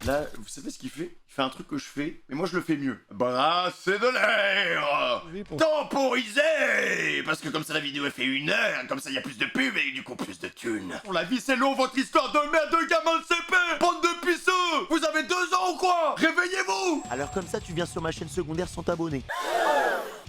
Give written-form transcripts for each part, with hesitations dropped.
Là, vous savez ce qu'il fait? Il fait un truc que je fais, mais moi je le fais mieux. Brasser de l'air, temporiser, parce que comme ça la vidéo elle fait 1 heure, comme ça il y a plus de pubs et du coup plus de thunes. La vie c'est long, votre histoire de merde de gamin de CP, bande de pisseux. Vous avez 2 ans ou quoi? Réveillez-vous. Alors comme ça tu viens sur ma chaîne secondaire sans t'abonner.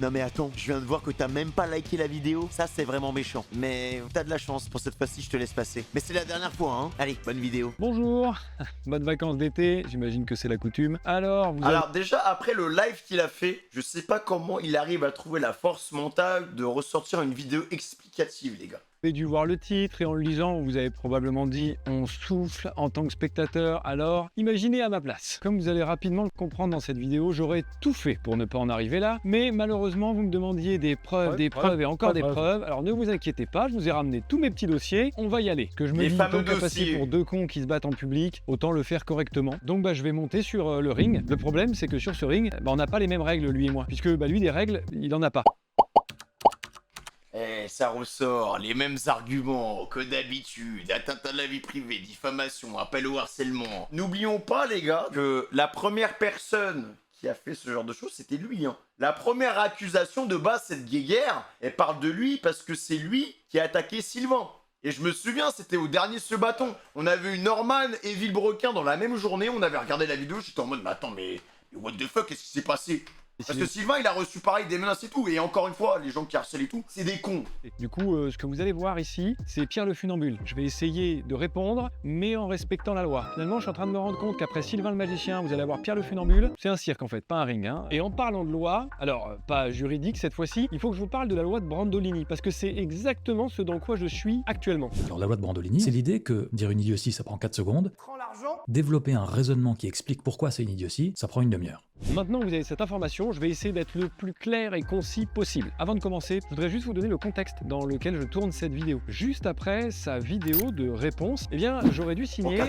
Non mais attends, je viens de voir que t'as même pas liké la vidéo, ça c'est vraiment méchant. Mais t'as de la chance, pour cette fois-ci je te laisse passer. Mais c'est la dernière fois hein. Allez, bonne vidéo. Bonjour, bonnes vacances d'été, j'imagine que c'est la coutume. Alors, Alors déjà après le live qu'il a fait, je sais pas comment il arrive à trouver la force mentale de ressortir une vidéo explicative les gars. avez dû voir le titre et en le lisant, vous avez probablement dit « on souffle » en tant que spectateur. Alors, imaginez à ma place. Comme vous allez rapidement le comprendre dans cette vidéo, j'aurais tout fait pour ne pas en arriver là. Mais malheureusement, vous me demandiez des preuves, et encore des preuves. Alors ne vous inquiétez pas, je vous ai ramené tous mes petits dossiers. On va y aller. Que je me dis tant qu'à passer pour 2 cons qui se battent en public, autant le faire correctement. Donc je vais monter sur le ring. Le problème, c'est que sur ce ring, on n'a pas les mêmes règles, lui et moi. Puisque lui, des règles, il en a pas. Eh, ça ressort, les mêmes arguments que d'habitude, atteinte à la vie privée, diffamation, appel au harcèlement. N'oublions pas les gars que la première personne qui a fait ce genre de choses, c'était lui. Hein. La première accusation de base, cette guéguerre, elle parle de lui parce que c'est lui qui a attaqué Sylvain. Et je me souviens, c'était au dernier Ce Bâton. On avait eu Norman et Villebrequin dans la même journée, on avait regardé la vidéo, j'étais en mode, mais attends, mais what the fuck, qu'est-ce qui s'est passé? Parce que Sylvain, il a reçu pareil des menaces et tout. Et encore une fois, les gens qui harcèlent et tout, c'est des cons. Du coup, ce que vous allez voir ici, c'est Pierre le Funambule. Je vais essayer de répondre, mais en respectant la loi. Finalement, je suis en train de me rendre compte qu'après Sylvain le Magicien, vous allez avoir Pierre le Funambule. C'est un cirque en fait, pas un ring. Hein. Et en parlant de loi, alors pas juridique cette fois-ci, il faut que je vous parle de la loi de Brandolini. Parce que c'est exactement ce dans quoi je suis actuellement. Alors la loi de Brandolini, c'est l'idée que dire une idiotie, ça prend 4 secondes. Prends l'argent. Développer un raisonnement qui explique pourquoi c'est une idiotie, ça prend 1/2 heure. Maintenant que vous avez cette information, je vais essayer d'être le plus clair et concis possible. Avant de commencer, je voudrais juste vous donner le contexte dans lequel je tourne cette vidéo. Juste après sa vidéo de réponse, eh bien, j'aurais dû signer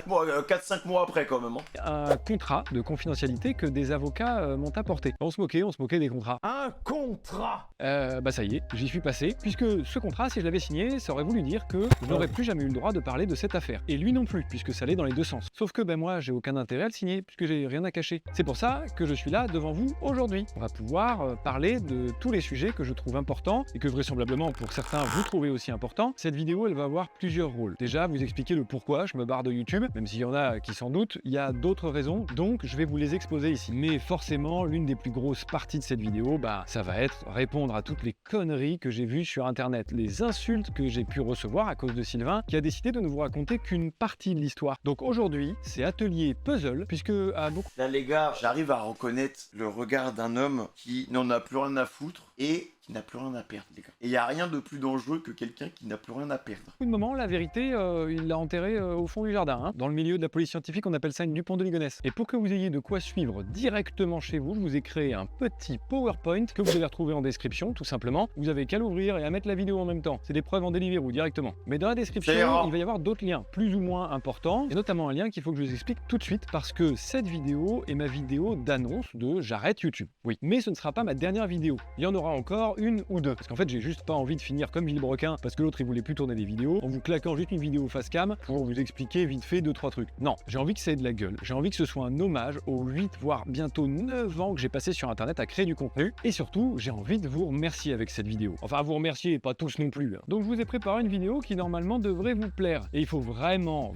4-5 mois après quand même. Hein. un contrat de confidentialité que des avocats m'ont apporté. On se moquait des contrats. Un contrat. Bah ça y est, j'y suis passé, puisque ce contrat, si je l'avais signé, ça aurait voulu dire que je n'aurais plus jamais eu le droit de parler de cette affaire. Et lui non plus, puisque ça allait dans les 2 sens. Sauf que ben moi, j'ai aucun intérêt à le signer, puisque j'ai rien à cacher. C'est pour ça que je suis là devant vous aujourd'hui. On va pouvoir parler de tous les sujets que je trouve importants, et que vraisemblablement pour certains vous trouvez aussi importants. Cette vidéo, elle va avoir plusieurs rôles. Déjà, vous expliquer le pourquoi je me barre de YouTube, même s'il y en a qui s'en doutent, il y a d'autres raisons, donc je vais vous les exposer ici. Mais forcément, l'une des plus grosses parties de cette vidéo, bah ça va être répondre à toutes les conneries que j'ai vues sur internet, les insultes que j'ai pu recevoir à cause de Sylvain, qui a décidé de ne vous raconter qu'une partie de l'histoire. Donc aujourd'hui, c'est atelier puzzle, puisque à beaucoup... Là les gars, j'arrive à reconnaître le regard d'un homme qui n'en a plus rien à foutre et qui n'a plus rien à perdre les gars. Et il n'y a rien de plus dangereux que quelqu'un qui n'a plus rien à perdre. de moments, la vérité, il l'a enterré au fond du jardin. Hein. Dans le milieu de la police scientifique, on appelle ça une Dupont de Ligonnès. Et pour que vous ayez de quoi suivre directement chez vous, je vous ai créé un petit PowerPoint que vous allez retrouver en description, tout simplement. Vous avez qu'à l'ouvrir et à mettre la vidéo en même temps. C'est des preuves en Deliveroo directement. Mais dans la description, il va y avoir d'autres liens, plus ou moins importants, et notamment un lien qu'il faut que je vous explique tout de suite, parce que cette vidéo est ma vidéo d'annonce de j'arrête YouTube. Oui, mais ce ne sera pas ma dernière vidéo. Il y en aura encore 1 ou 2. Parce qu'en fait, j'ai juste pas envie de finir comme Villebrequin, parce que l'autre il voulait plus tourner des vidéos, en vous claquant juste une vidéo face cam pour vous expliquer vite fait 2-3 trucs. Non, j'ai envie que ça ait de la gueule. J'ai envie que ce soit un hommage aux 8 voire bientôt 9 ans que j'ai passé sur internet à créer du contenu. Et surtout, j'ai envie de vous remercier avec cette vidéo. Enfin, vous remercier, pas tous non plus. Hein. Donc je vous ai préparé une vidéo qui normalement devrait vous plaire. Et il faut vraiment,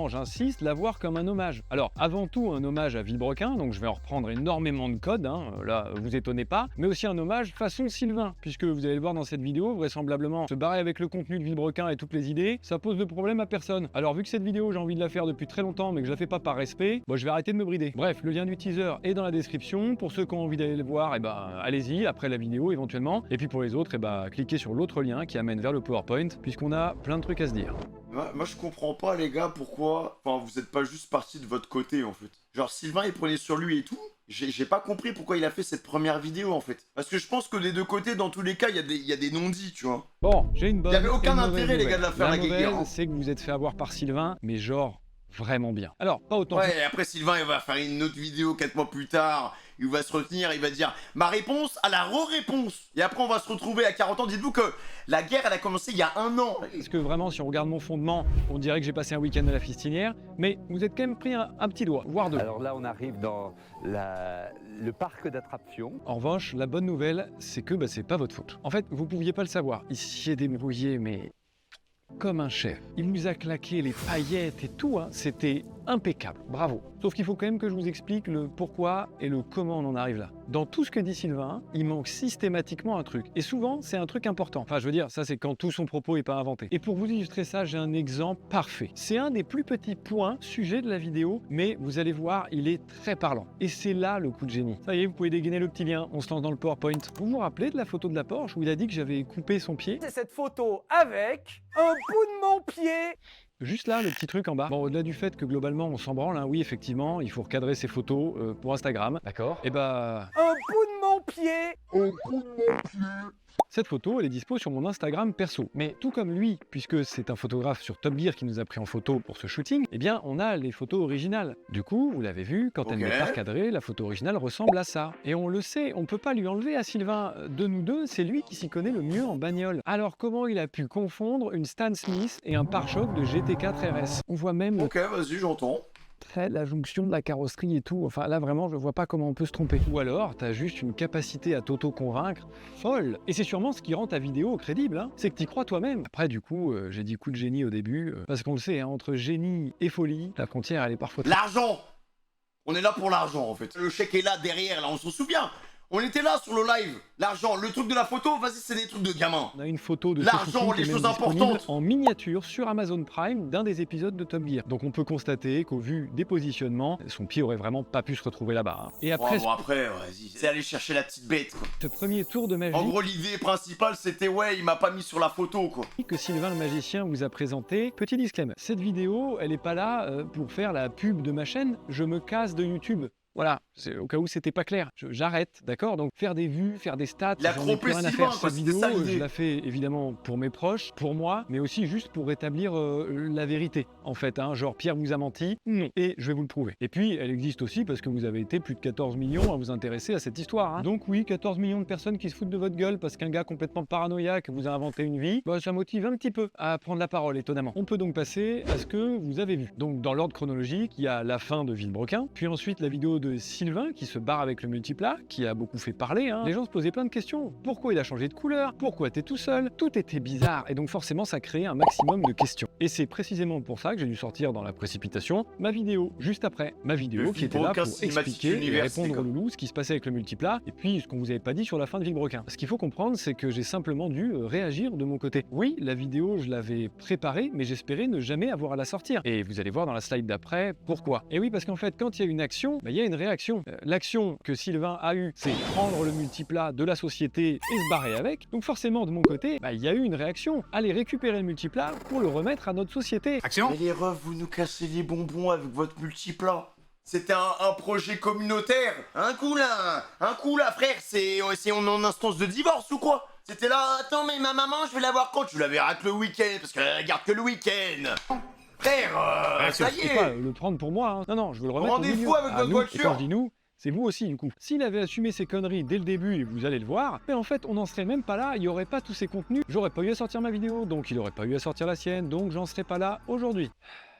j'insiste, la voir comme un hommage. Alors, avant tout, un hommage à Villebrequin, donc je vais en reprendre énormément de codes, hein. Là, vous étonnez pas, mais aussi un hommage façon Sylvain, puisque vous allez le voir dans cette vidéo, vraisemblablement, se barrer avec le contenu de Villebrequin et toutes les idées, ça pose de problème à personne. Alors vu que cette vidéo j'ai envie de la faire depuis très longtemps mais que je la fais pas par respect, bon, je vais arrêter de me brider. Bref, le lien du teaser est dans la description. Pour ceux qui ont envie d'aller le voir, et allez-y après la vidéo éventuellement. Et puis pour les autres, cliquez sur l'autre lien qui amène vers le PowerPoint, puisqu'on a plein de trucs à se dire. Moi je comprends pas les gars pourquoi, vous êtes pas juste partis de votre côté en fait. Genre Sylvain il prenait sur lui et tout. J'ai pas compris pourquoi il a fait cette première vidéo en fait. Parce que je pense que des 2 côtés, dans tous les cas, il y a des non-dits, tu vois. Bon, j'ai une bonne. Il y avait aucun intérêt les gars de la faire la guéguerre. C'est que vous êtes fait avoir par Sylvain, mais genre vraiment bien. Alors, pas autant. Ouais, et après Sylvain, il va faire une autre vidéo 4 mois plus tard. Il va se retenir, il va dire ma réponse à la re-réponse. Et après, on va se retrouver à 40 ans. Dites-vous que la guerre, elle a commencé il y a 1 an. Parce que vraiment, si on regarde mon fondement, on dirait que j'ai passé un week-end à la fistinière, mais vous êtes quand même pris un petit doigt, voire deux. Alors là, on arrive dans le parc d'attractions. En revanche, la bonne nouvelle, c'est que c'est pas votre faute. En fait, vous pouviez pas le savoir. Il s'y est débrouillé, mais comme un chef. Il nous a claqué les paillettes et tout, hein. C'était impeccable, bravo. Sauf qu'il faut quand même que je vous explique le pourquoi et le comment on en arrive là. Dans tout ce que dit Sylvain, il manque systématiquement un truc. Et souvent, c'est un truc important. Enfin, je veux dire, ça c'est quand tout son propos est pas inventé. Et pour vous illustrer ça, j'ai un exemple parfait. C'est un des plus petits points, sujet de la vidéo, mais vous allez voir, il est très parlant. Et c'est là le coup de génie. Ça y est, vous pouvez dégainer le petit lien, on se lance dans le PowerPoint. Vous vous rappelez de la photo de la Porsche où il a dit que j'avais coupé son pied? C'est cette photo avec un bout de mon pied. Juste là, le petit truc en bas. Bon, au-delà du fait que globalement on s'en branle, hein, oui effectivement, il faut recadrer ses photos pour Instagram. D'accord. Et bah, Un bout de mon pied. cette photo, elle est dispo sur mon Instagram perso. Mais tout comme lui, puisque c'est un photographe sur Top Gear qui nous a pris en photo pour ce shooting, eh bien on a les photos originales. Du coup, vous l'avez vu, quand elle Ok. n'est pas recadrée, la photo originale ressemble à ça. Et on le sait, on peut pas lui enlever à Sylvain. De nous deux, c'est lui qui s'y connaît le mieux en bagnole. Alors comment il a pu confondre une Stan Smith et un pare-choc de GT4 RS? On voit même le Ok, vas-y, j'entends. trait, la jonction de la carrosserie et tout. Enfin là vraiment je vois pas comment on peut se tromper. Ou alors t'as juste une capacité à t'auto-convaincre folle. Et c'est sûrement ce qui rend ta vidéo crédible, hein. C'est que t'y crois toi-même. Après du coup j'ai dit coup de génie au début, parce qu'on le sait, hein, entre génie et folie, la frontière elle est parfois... L'argent. On est là pour l'argent en fait. Le chèque est là derrière, là, on s'en souvient. On était là sur le live. L'argent, le truc de la photo, vas-y, c'est des trucs de gamin. On a une photo de ce L'argent, shooting qui les est même choses disponible importantes. en miniature sur Amazon Prime d'un des épisodes de Top Gear. Donc on peut constater qu'au vu des positionnements, son pied aurait vraiment pas pu se retrouver là-bas, hein. Et après Bon, après, vas-y, c'est aller chercher la petite bête, quoi. ce premier tour de magie En gros, l'idée principale, c'était, ouais, il m'a pas mis sur la photo, quoi. que Sylvain le magicien vous a présenté. Petit disclaimer, cette vidéo, elle est pas là pour faire la pub de ma chaîne, je me casse de YouTube. Voilà, c'est au cas où c'était pas clair. J'arrête, d'accord? Donc faire des vues, faire des stats, Il a j'en ai plus trompé rien à Sylvain, faire. quoi, Cette c'était vidéo, ça, l'idée. je la fais évidemment pour mes proches, pour moi, mais aussi juste pour rétablir la vérité, en fait. Hein, genre Pierre vous a menti, non. Et je vais vous le prouver. Et puis, elle existe aussi parce que vous avez été plus de 14 millions à vous intéresser à cette histoire. Hein. Donc oui, 14 millions de personnes qui se foutent de votre gueule parce qu'un gars complètement paranoïaque vous a inventé une vie, bah, ça motive un petit peu à prendre la parole, étonnamment. On peut donc passer à ce que vous avez vu. Donc dans l'ordre chronologique, il y a la fin de Villebrequin, puis ensuite la vidéo de Sylvain qui se barre avec le multiplat, qui a beaucoup fait parler. Hein. Les gens se posaient plein de questions. Pourquoi il a changé de couleur? Pourquoi t'es tout seul? Tout était bizarre et donc forcément ça créait un maximum de questions. Et c'est précisément pour ça que j'ai dû sortir dans la précipitation ma vidéo juste après. Ma vidéo Le qui était là Villebrequin pour Cinematic expliquer et Universe, répondre les au gars. loulou ce qui se passait avec le multiplat et puis ce qu'on vous avait pas dit sur la fin de Villebrequin. Ce qu'il faut comprendre, c'est que j'ai simplement dû réagir de mon côté. Oui, la vidéo, je l'avais préparée, mais j'espérais ne jamais avoir à la sortir. Et vous allez voir dans la slide d'après pourquoi. Et oui, parce qu'en fait, quand il y a une action, il y a une réaction. L'action que Sylvain a eue, c'est prendre le multiplat de la société et se barrer avec. Donc forcément, de mon côté, il y a eu une réaction. Aller récupérer le multiplat pour le remettre à notre société. Mais les refs, vous nous cassez les bonbons avec votre multiplat. C'était un projet communautaire. Un coup là, frère, c'est on est en instance de divorce ou quoi? C'était là, attends, mais ma maman, je vais la voir quand? Je la verrai que le week-end, parce qu'elle regarde que le week-end. Frère, ça y C'est pas est. le prendre pour moi, hein. Non, non, je veux le remettre au Rendez-vous milieu. avec À votre nous, et voiture. quand je dis nous, c'est vous aussi du coup. S'il avait assumé ses conneries dès le début, et vous allez le voir, mais en fait on n'en serait même pas là, il n'y aurait pas tous ces contenus, j'aurais pas eu à sortir ma vidéo, donc il aurait pas eu à sortir la sienne, donc j'en serais pas là aujourd'hui.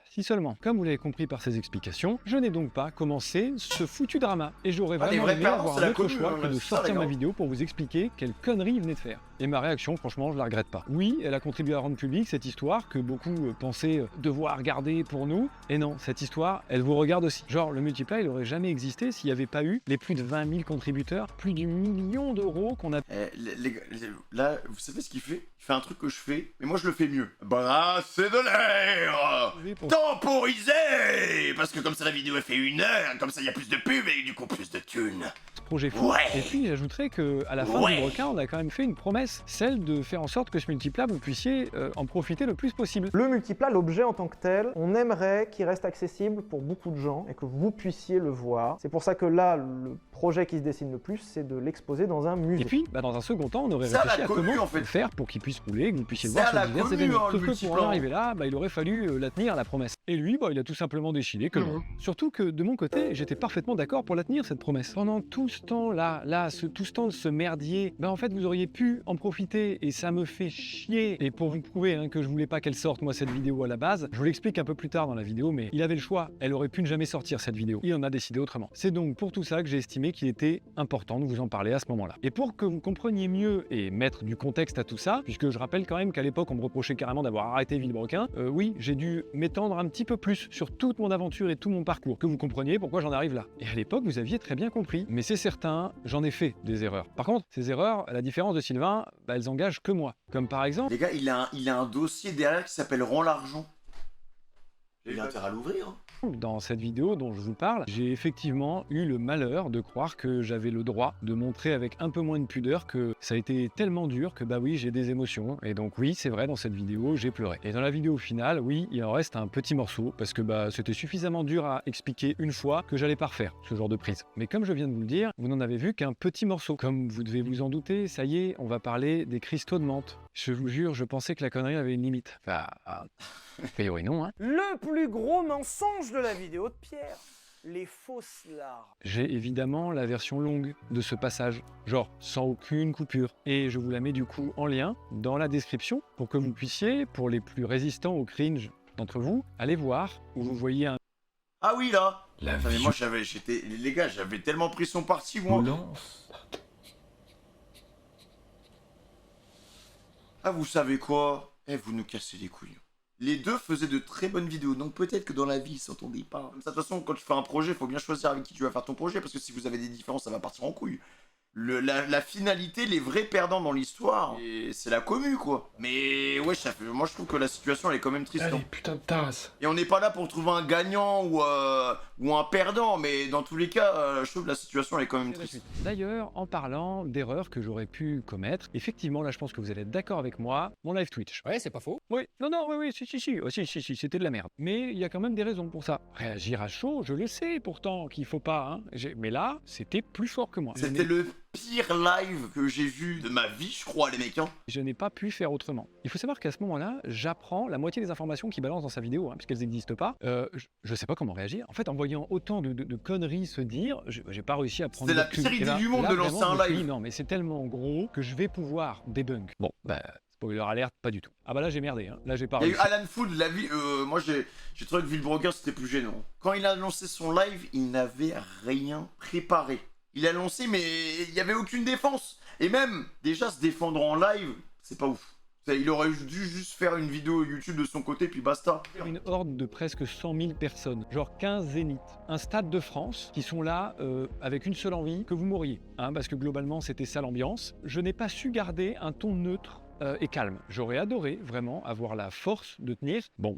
Si seulement, comme vous l'avez compris par ces explications, je n'ai donc pas commencé ce foutu drama, et j'aurais Ah, les vraiment vrais aimé parents, avoir c'est un la autre commune, choix hein, que de c'est ça, sortir les ma gars. vidéo pour vous expliquer quelle connerie il venait de faire. Et ma réaction, franchement, je la regrette pas. Oui, elle a contribué à rendre publique cette histoire que beaucoup pensaient devoir garder pour nous, et non, cette histoire, elle vous regarde aussi. Genre, le multiplat, il aurait jamais existé s'il n'y avait pas eu les plus de 20 000 contributeurs, plus du million d'euros qu'on a... Les gars, là, vous savez ce qu'il fait? Il fait un truc que je fais, mais moi je le fais mieux. Brasser de l'air. pour- Temporiser. Parce que comme ça la vidéo elle fait 1 heure, comme ça il y a plus de pubs et du coup plus de thunes. projet fou. Ouais. Et puis j'ajouterais qu'à la fin Ouais. du requin, on a quand même fait une promesse, celle de faire en sorte que ce multiplat, vous puissiez en profiter le plus possible. Le multiplat, l'objet en tant que tel, on aimerait qu'il reste accessible pour beaucoup de gens et que vous puissiez le voir. C'est pour ça que là, le projet qui se dessine le plus, c'est de l'exposer dans un musée. Et puis, dans un second temps, on aurait C'est à réfléchi la à commu, comment en fait. le faire pour qu'il puisse rouler, que vous puissiez le C'est voir à sur la divers commu, événements. hein, Sauf le que pour en multiplan. arriver là, il aurait fallu la tenir, la promesse. Et lui, il a tout simplement décidé que non. Surtout que de mon côté, j'étais parfaitement d'accord pour la tenir, cette promesse. Pendant tout ce temps-là, tout ce temps de ce merdier, en fait, vous auriez pu en profiter et ça me fait chier. Et pour vous prouver que je voulais pas qu'elle sorte, moi, cette vidéo à la base, je vous l'explique un peu plus tard dans la vidéo, mais il avait le choix. Elle aurait pu ne jamais sortir, cette vidéo. Il en a décidé autrement. C'est donc pour tout ça que j'ai estimé qu'il était important de vous en parler à ce moment-là. Et pour que vous compreniez mieux et mettre du contexte à tout ça, puisque je rappelle quand même qu'à l'époque, on me reprochait carrément d'avoir arrêté Villebrequin, oui, j'ai dû m'étendre un petit peu plus sur toute mon aventure et tout mon parcours, que vous compreniez pourquoi j'en arrive là. Et à l'époque, vous aviez très bien compris. Mais c'est certain, j'en ai fait des erreurs. Par contre, ces erreurs, à la différence de Sylvain, elles engagent que moi. Comme par exemple... Les gars, il a un dossier derrière qui s'appelle Rends l'argent. J'ai intérêt à l'ouvrir. Hein. Dans cette vidéo dont je vous parle, j'ai effectivement eu le malheur de croire que j'avais le droit de montrer avec un peu moins de pudeur que ça a été tellement dur que oui, j'ai des émotions. Et donc oui, c'est vrai, dans cette vidéo, j'ai pleuré. Et dans la vidéo finale, oui, il en reste un petit morceau parce que c'était suffisamment dur à expliquer une fois que j'allais pas refaire ce genre de prise. Mais comme je viens de vous le dire, vous n'en avez vu qu'un petit morceau. Comme vous devez vous en douter, ça y est, on va parler des cristaux de menthe. Je vous jure, je pensais que la connerie avait une limite. Enfin, a priori non, hein. Le plus gros mensonge de la vidéo de Pierre, les fausses larmes. J'ai évidemment la version longue de ce passage, genre sans aucune coupure. Et je vous la mets du coup en lien dans la description pour que vous puissiez, pour les plus résistants au cringe d'entre vous, aller voir où vous voyez un... Ah oui, là. La Putain, mais moi, les gars, j'avais tellement pris son parti, moi. violence. Ah, vous savez quoi? Vous nous cassez les couilles. Les deux faisaient de très bonnes vidéos, donc peut-être que dans la vie, ils s'entendaient pas. De toute façon, quand tu fais un projet, il faut bien choisir avec qui tu vas faire ton projet, parce que si vous avez des différences, ça va partir en couille. La finalité, les vrais perdants dans l'histoire, c'est la commu, quoi. Mais ouais, moi je trouve que la situation, elle est quand même triste. Allez, putain de tasse. Et on n'est pas là pour trouver un gagnant ou un perdant, mais dans tous les cas, je trouve que la situation, elle est quand même triste. D'ailleurs, en parlant d'erreurs que j'aurais pu commettre, effectivement, là je pense que vous allez être d'accord avec moi, mon live Twitch. Ouais, c'est pas faux. Oui, oui, si, c'était de la merde. Mais il y a quand même des raisons pour ça. Réagir à chaud, je le sais pourtant qu'il faut pas, mais là, c'était plus fort que moi. C'était le pire live que j'ai vu de ma vie, je crois, les mecs. Hein. Je n'ai pas pu faire autrement. Il faut savoir qu'à ce moment-là, j'apprends la moitié des informations qu'il balance dans sa vidéo, puisqu'elles n'existent pas. Je sais pas comment réagir. En fait, en voyant autant de conneries se dire, j'ai pas réussi à prendre... C'était la pire idée du monde de lancer un live. Non, mais c'est tellement gros que je vais pouvoir débunk. Bon, spoiler alerte, pas du tout. Ah là j'ai merdé, là j'ai pas Il y a eu réussi. Alan Food, la vie. Moi j'ai trouvé que Villebrequin c'était plus gênant. Quand il a lancé son live, il n'avait rien préparé. Il a lancé, mais il n'y avait aucune défense. Et même, déjà se défendre en live, c'est pas ouf. Il aurait dû juste faire une vidéo YouTube de son côté, puis basta. Une horde de presque 100 000 personnes, genre 15 zéniths, un stade de France qui sont là avec une seule envie, que vous mouriez. Parce que globalement c'était ça l'ambiance. Je n'ai pas su garder un ton neutre et calme. J'aurais adoré vraiment avoir la force de tenir. Bon,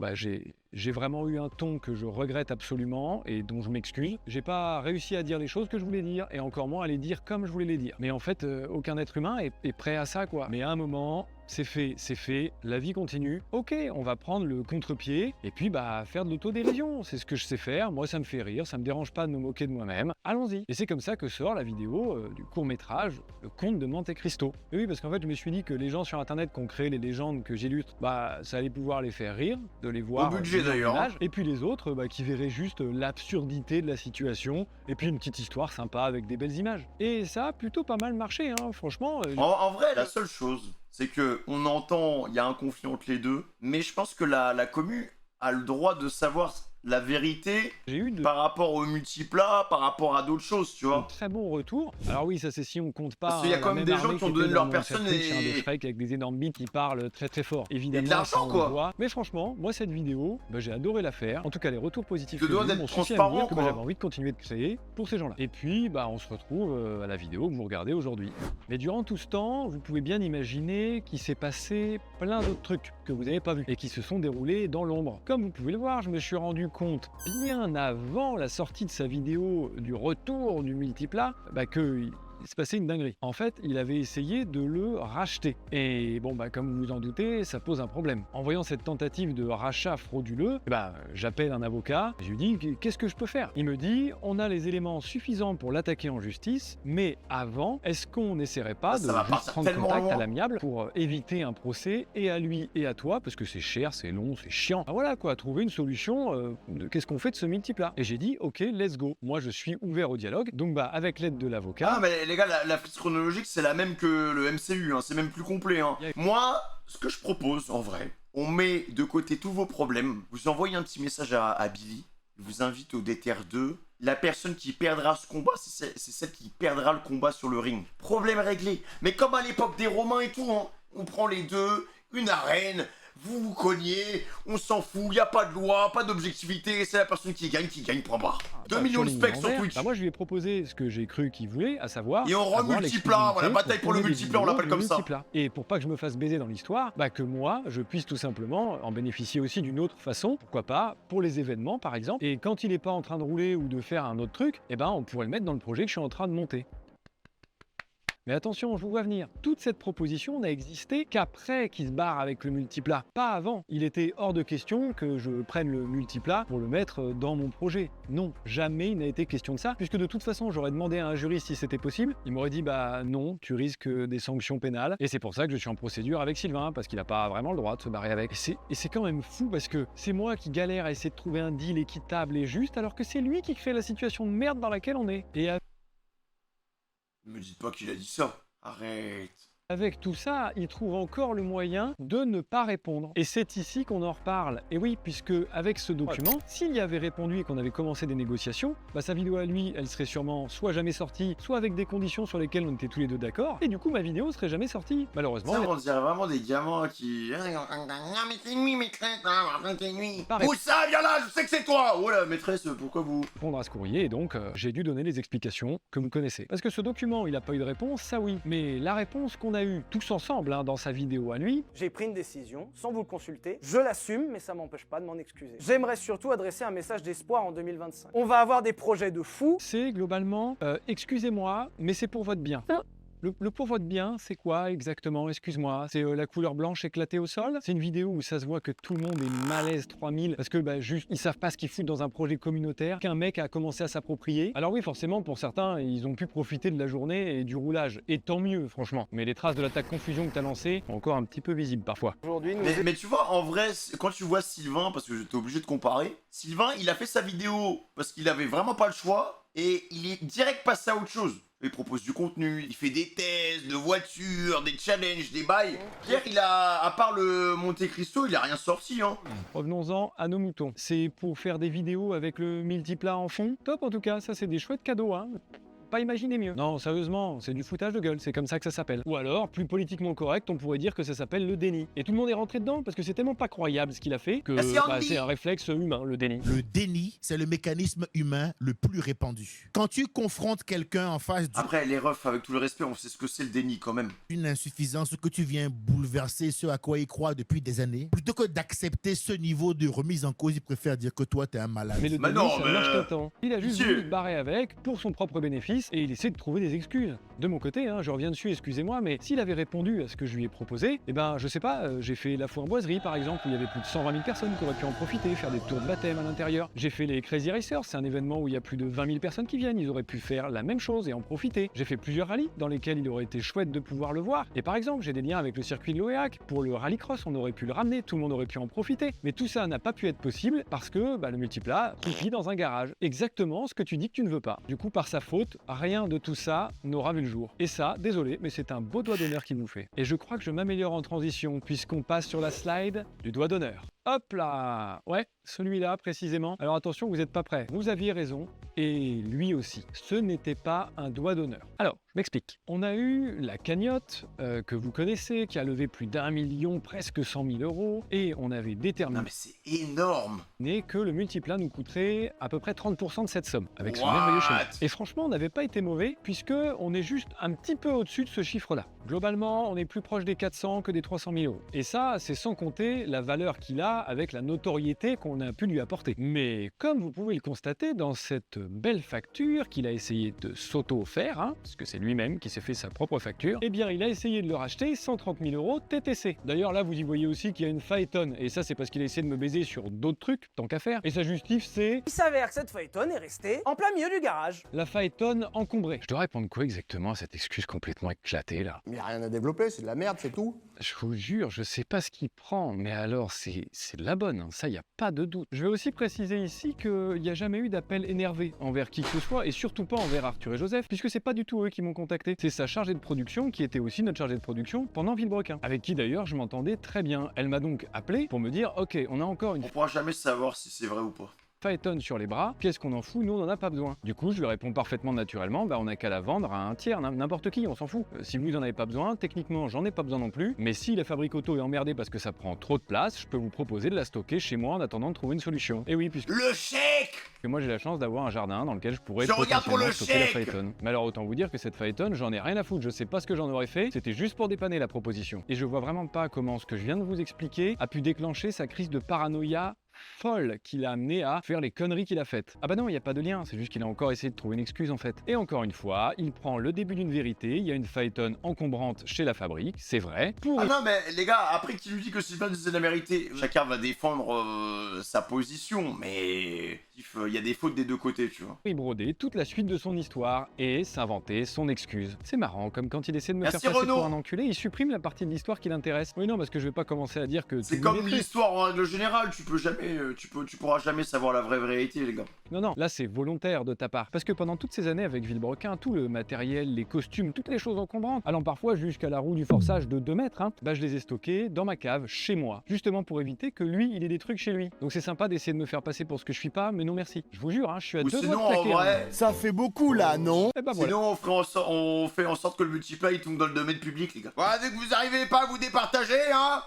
j'ai vraiment eu un ton que je regrette absolument et dont je m'excuse. J'ai pas réussi à dire les choses que je voulais dire et encore moins à les dire comme je voulais les dire. Mais en fait, aucun être humain est prêt à ça, quoi. Mais à un moment, c'est fait, la vie continue. Ok, on va prendre le contre-pied et puis faire de l'autodérision. C'est ce que je sais faire. Moi, ça me fait rire, ça me dérange pas de me moquer de moi-même. Allons-y. Et c'est comme ça que sort la vidéo du court-métrage Le Comte de Monte Cristo. Et oui, parce qu'en fait, je me suis dit que les gens sur Internet qui ont créé les légendes que j'illustre, ça allait pouvoir les faire rire, de les voir. Au budget d'ailleurs. Et puis les autres qui verraient juste l'absurdité de la situation et puis une petite histoire sympa avec des belles images. Et ça a plutôt pas mal marché, franchement. En vrai, la seule chose, c'est que on entend, il y a un conflit entre les deux, mais je pense que la commu a le droit de savoir la vérité par rapport au multiplat, par rapport à d'autres choses, tu vois. Très bon retour. Alors oui, ça c'est si on compte pas. Parce qu'il y a quand même des gens qui ont donné leur personne et des Shrek avec des énormes bits qui parlent très très fort. Évidemment. Et de l'argent, quoi. Mais franchement, moi cette vidéo, j'ai adoré la faire. En tout cas, les retours positifs. Tu dois être transparent, que quoi. J'avais envie de continuer de créer pour ces gens-là. Et puis, on se retrouve à la vidéo que vous regardez aujourd'hui. Mais durant tout ce temps, vous pouvez bien imaginer qu'il s'est passé plein d'autres trucs que vous n'avez pas vus et qui se sont déroulés dans l'ombre. Comme vous pouvez le voir, je me suis rendu compte bien avant la sortie de sa vidéo du retour du multiplat, que il se passait une dinguerie. En fait, il avait essayé de le racheter. Et bon, comme vous vous en doutez, ça pose un problème. En voyant cette tentative de rachat frauduleux, j'appelle un avocat, je lui dis qu'est-ce que je peux faire? Il me dit on a les éléments suffisants pour l'attaquer en justice, mais avant, est-ce qu'on n'essaierait pas de juste prendre contact à l'amiable pour éviter un procès et à lui et à toi, parce que c'est cher, c'est long, c'est chiant. Voilà quoi, trouver une solution de qu'est-ce qu'on fait de ce multiplat. Et j'ai dit ok, let's go. Moi je suis ouvert au dialogue, donc avec l'aide de l'avocat. Ah mais les gars, la fiche chronologique c'est la même que le MCU, hein. C'est même plus complet. Hein. Moi, ce que je propose en vrai, on met de côté tous vos problèmes, vous envoyez un petit message à Billy, il vous invite au DTR 2. La personne qui perdra ce combat, c'est celle qui perdra le combat sur le ring. Problème réglé. Mais comme à l'époque des Romains et tout, hein, on prend les deux, une arène, vous vous cognez, on s'en fout, il n'y a pas de loi, pas d'objectivité, c'est la personne qui gagne, point barre. 2 millions de specs sur Twitch. Moi je lui ai proposé ce que j'ai cru qu'il voulait, à savoir... Et on rend multiplat, voilà, bataille pour le multiplat, on l'appelle comme ça. Et pour pas que je me fasse baiser dans l'histoire, que moi je puisse tout simplement en bénéficier aussi d'une autre façon, pourquoi pas, pour les événements par exemple. Et quand il n'est pas en train de rouler ou de faire un autre truc, on pourrait le mettre dans le projet que je suis en train de monter. Mais attention, je vous vois venir. Toute cette proposition n'a existé qu'après qu'il se barre avec le multiplat, pas avant. Il était hors de question que je prenne le multiplat pour le mettre dans mon projet. Non, jamais il n'a été question de ça, puisque de toute façon, j'aurais demandé à un juriste si c'était possible. Il m'aurait dit, non, tu risques des sanctions pénales. Et c'est pour ça que je suis en procédure avec Sylvain, parce qu'il n'a pas vraiment le droit de se barrer avec. Et c'est quand même fou, parce que c'est moi qui galère à essayer de trouver un deal équitable et juste, alors que c'est lui qui crée la situation de merde dans laquelle on est. Et Ne me dites pas qu'il a dit ça. Arrête. avec tout ça, il trouve encore le moyen de ne pas répondre. Et c'est ici qu'on en reparle. Et oui, puisque avec ce document, s'il y avait répondu et qu'on avait commencé des négociations, sa vidéo à lui, elle serait sûrement soit jamais sortie, soit avec des conditions sur lesquelles on était tous les deux d'accord. Et du coup, ma vidéo serait jamais sortie. Malheureusement. Ça, on dirait vraiment des gamins qui... Non mais c'est nuit, maîtresse, c'est nuit. Moussa, viens là, je sais que c'est toi. Oh la maîtresse, pourquoi vous... Répondre à ce courrier, et donc j'ai dû donner les explications que vous connaissez. Parce que ce document, il n'a pas eu de réponse, ça oui. Mais la réponse qu'on a eue tous ensemble dans sa vidéo à lui... J'ai pris une décision, sans vous le consulter. Je l'assume, mais ça m'empêche pas de m'en excuser. J'aimerais surtout adresser un message d'espoir en 2025. On va avoir des projets de fous. C'est globalement, excusez-moi, mais c'est pour votre bien. Le pour votre bien, c'est quoi exactement? Excuse-moi, c'est la couleur blanche éclatée au sol? C'est une vidéo où ça se voit que tout le monde est malaise 3000 parce que juste ils savent pas ce qu'ils foutent dans un projet communautaire qu'un mec a commencé à s'approprier. Alors oui, forcément, pour certains, ils ont pu profiter de la journée et du roulage. Et tant mieux, franchement. Mais les traces de l'attaque confusion que t'as lancée sont encore un petit peu visibles parfois. Aujourd'hui, mais tu vois, en vrai, quand tu vois Sylvain, parce que j'étais obligé de comparer, Sylvain, il a fait sa vidéo parce qu'il avait vraiment pas le choix et il est direct passé à autre chose. Il propose du contenu, il fait des tests de voitures, des challenges, des bails. Pierre, il a, à part le Monte Cristo, il a rien sorti, hein. Revenons-en à nos moutons. C'est pour faire des vidéos avec le multiplat en fond. Top en tout cas, ça c'est des chouettes cadeaux, hein. Pas imaginer mieux. Non, sérieusement, c'est du foutage de gueule, c'est comme ça que ça s'appelle. Ou alors, plus politiquement correct, on pourrait dire que ça s'appelle le déni. Et tout le monde est rentré dedans parce que c'est tellement pas croyable ce qu'il a fait que c'est un réflexe humain, le déni. Le déni, c'est le mécanisme humain le plus répandu. Quand tu confrontes quelqu'un en face Après, les refs, avec tout le respect, on sait ce que c'est le déni quand même. d'une insuffisance que tu viens bouleverser ce à quoi il croit depuis des années, plutôt que d'accepter ce niveau de remise en cause, il préfère dire que toi, t'es un malade. Mais le déni, ça marche tout le temps. Il a juste voulu se barrer avec pour son propre bénéfice et il essaie de trouver des excuses. De mon côté, je reviens dessus, excusez-moi, mais s'il avait répondu à ce que je lui ai proposé, je sais pas, j'ai fait la foire-boiserie par exemple, où il y avait plus de 120 000 personnes qui auraient pu en profiter, faire des tours de baptême à l'intérieur. J'ai fait les Crazy Racers, c'est un événement où il y a plus de 20 000 personnes qui viennent, ils auraient pu faire la même chose et en profiter. J'ai fait plusieurs rallyes dans lesquels il aurait été chouette de pouvoir le voir. Et par exemple, j'ai des liens avec le circuit de l'Oéac. Pour le rallycross, on aurait pu le ramener, tout le monde aurait pu en profiter. Mais tout ça n'a pas pu être possible parce que le multiplat pipi dans un garage. Exactement ce que tu dis que tu ne veux pas. Du coup, par sa faute, rien de tout ça n'aura vu le jour. Et ça, désolé, mais c'est un beau doigt d'honneur qu'il nous fait. Et je crois que je m'améliore en transition puisqu'on passe sur la slide du doigt d'honneur. Hop là! Ouais, celui-là précisément. Alors attention, vous n'êtes pas prêts. Vous aviez raison, et lui aussi. Ce n'était pas un doigt d'honneur. Alors, je m'explique. On a eu la cagnotte, que vous connaissez, qui a levé plus d'1 million, presque 100 000 euros, et on avait déterminé Non mais c'est énorme! que le multiplat nous coûterait à peu près 30% de cette somme, avec ce merveilleux schéma. Et franchement, on n'avait pas été mauvais, puisque on est juste un petit peu au-dessus de ce chiffre-là. Globalement, on est plus proche des 400 que des 300 000 euros. Et ça, c'est sans compter la valeur qu'il a avec la notoriété qu'on a pu lui apporter. Mais comme vous pouvez le constater dans cette belle facture qu'il a essayé de s'auto-faire, hein, parce que c'est lui-même qui s'est fait sa propre facture, eh bien il a essayé de le racheter 130 000 euros TTC. D'ailleurs là, vous y voyez aussi qu'il y a une Phaeton, et ça c'est parce qu'il a essayé de me baiser sur d'autres trucs, tant qu'à faire. Et sa justif, c'est Il s'avère que cette Phaeton est restée en plein milieu du garage. la Phaeton encombrée. Je dois répondre quoi exactement à cette excuse complètement éclatée là? Mais y a rien à développer, c'est de la merde, c'est tout. Je vous jure, je sais pas ce qu'il prend, mais alors c'est de la bonne, hein, ça y a pas de doute. Je vais aussi préciser ici qu'il n'y a jamais eu d'appel énervé envers qui que ce soit, et surtout pas envers Arthur et Joseph, puisque c'est pas du tout eux qui m'ont contacté. C'est sa chargée de production qui était aussi notre chargée de production pendant Villebrequin, avec qui d'ailleurs je m'entendais très bien. Elle m'a donc appelé pour me dire « Ok, on a encore une On pourra jamais savoir si c'est vrai ou pas. Phaeton sur les bras, qu'est-ce qu'on en fout, nous on en a pas besoin. » Du coup je lui réponds parfaitement naturellement, bah on a qu'à la vendre à un tiers, n'importe qui, on s'en fout. Si vous en avez pas besoin, techniquement j'en ai pas besoin non plus, mais si la fabrique auto est emmerdée parce que ça prend trop de place, je peux vous proposer de la stocker chez moi en attendant de trouver une solution. Et oui, puisque Le chèque moi j'ai la chance d'avoir un jardin dans lequel je pourrais Je regarde pour le potentiellement stocker la chèque. Phaeton. Mais alors autant vous dire que cette Phaeton, j'en ai rien à foutre, je sais pas ce que j'en aurais fait, c'était juste pour dépanner la proposition. Et je vois vraiment pas comment ce que je viens de vous expliquer a pu déclencher sa crise de paranoïa folle qui l'a amené à faire les conneries qu'il a faites. Ah bah non, il n'y a pas de lien, c'est juste qu'il a encore essayé de trouver une excuse en fait. Et encore une fois, il prend le début d'une vérité, il y a une Phaeton encombrante chez la fabrique, c'est vrai. Pour Ah non mais les gars, après qu'il nous dit que c'est bien de la mérité, chacun va défendre sa position, mais il y a des fautes des deux côtés, tu vois. y broder toute la suite de son histoire et s'inventer son excuse. C'est marrant, comme quand il essaie de me Merci, faire passer Renaud. pour un enculé, il supprime la partie de l'histoire qui l'intéresse. Oui non, parce que je vais pas commencer à dire que... C'est tout comme le monde est fait. l'histoire en règle générale, tu pourras jamais savoir la vraie vérité, les gars. Non, non, là c'est volontaire de ta part. Parce que pendant toutes ces années avec Villebrequin, tout le matériel, les costumes, toutes les choses encombrantes, allant parfois jusqu'à la roue du forçage de 2 mètres, hein, bah je les ai stockés dans ma cave, chez moi, justement pour éviter que lui, il ait des trucs chez lui. Donc c'est sympa d'essayer de me faire passer pour ce que je suis pas, mais non merci. Je vous jure, hein, je suis à Ou 2 doigts sinon, de claquer. en vrai, Ça fait beaucoup là, non? Et bah voilà. sinon on fait en sorte que le multiply tombe dans le domaine public, les gars. Voilà, dès que vous arrivez pas à vous départager, hein,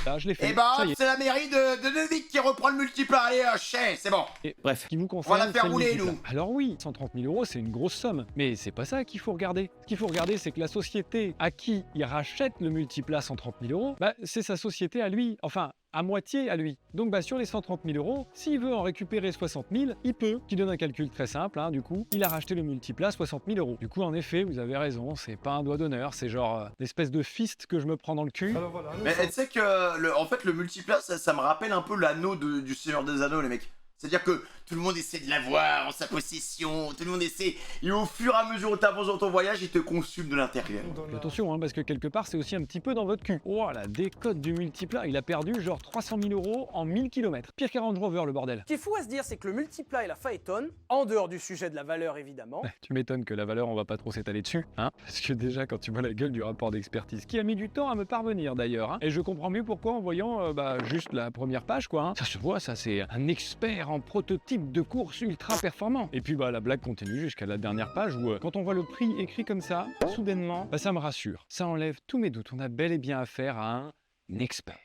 Là, je l'ai fait. et bah ça y est. c'est la mairie de Neuvik qui reprend le multiply, allez, chais, c'est bon. Et bref, ce qui vous concerne, On va la faire c'est le rouler, multiplat. nous. Alors oui, 130 000 euros, c'est une grosse somme. Mais c'est pas ça qu'il faut regarder. Ce qu'il faut regarder, c'est que la société à qui il rachète le multiplat 130 000 euros, bah, c'est sa société à lui. Enfin, à moitié à lui. Donc bah, sur les 130 000 euros, s'il veut en récupérer 60 000, il peut. Qui donne un calcul très simple, hein, du coup, il a racheté le multiplat 60 000 euros. Du coup, en effet, vous avez raison, c'est pas un doigt d'honneur, c'est genre l'espèce de fist que je me prends dans le cul. Alors voilà, nous Mais sommes- tu sais que, en fait, le multiplat, ça me rappelle un peu l'anneau du Seigneur des Anneaux, les mecs. C'est-à-dire que tout le monde essaie de l'avoir en sa possession, tout le monde essaie, et au fur et à mesure où tu avances dans ton voyage, il te consume de l'intérieur. Et attention, hein, parce que quelque part, c'est aussi un petit peu dans votre cul. Oh, la décote du multiplat, il a perdu genre 300 000 euros en 1000 km. Pire qu'un Range Rover, le bordel. Ce qui est fou à se dire, c'est que le multiplat et la Phaeton, en dehors du sujet de la valeur évidemment, Tu m'étonnes que la valeur, on va pas trop s'étaler dessus, hein. Parce que déjà, quand tu vois la gueule du rapport d'expertise, qui a mis du temps à me parvenir d'ailleurs, hein, et je comprends mieux pourquoi en voyant juste la première page, quoi. Hein. Ça se voit, ça, c'est un expert en prototype de course ultra performant. Et puis, bah, la blague continue jusqu'à la dernière page où, quand on voit le prix écrit comme ça, soudainement, bah, ça me rassure. Ça enlève tous mes doutes. On a bel et bien affaire à un expert.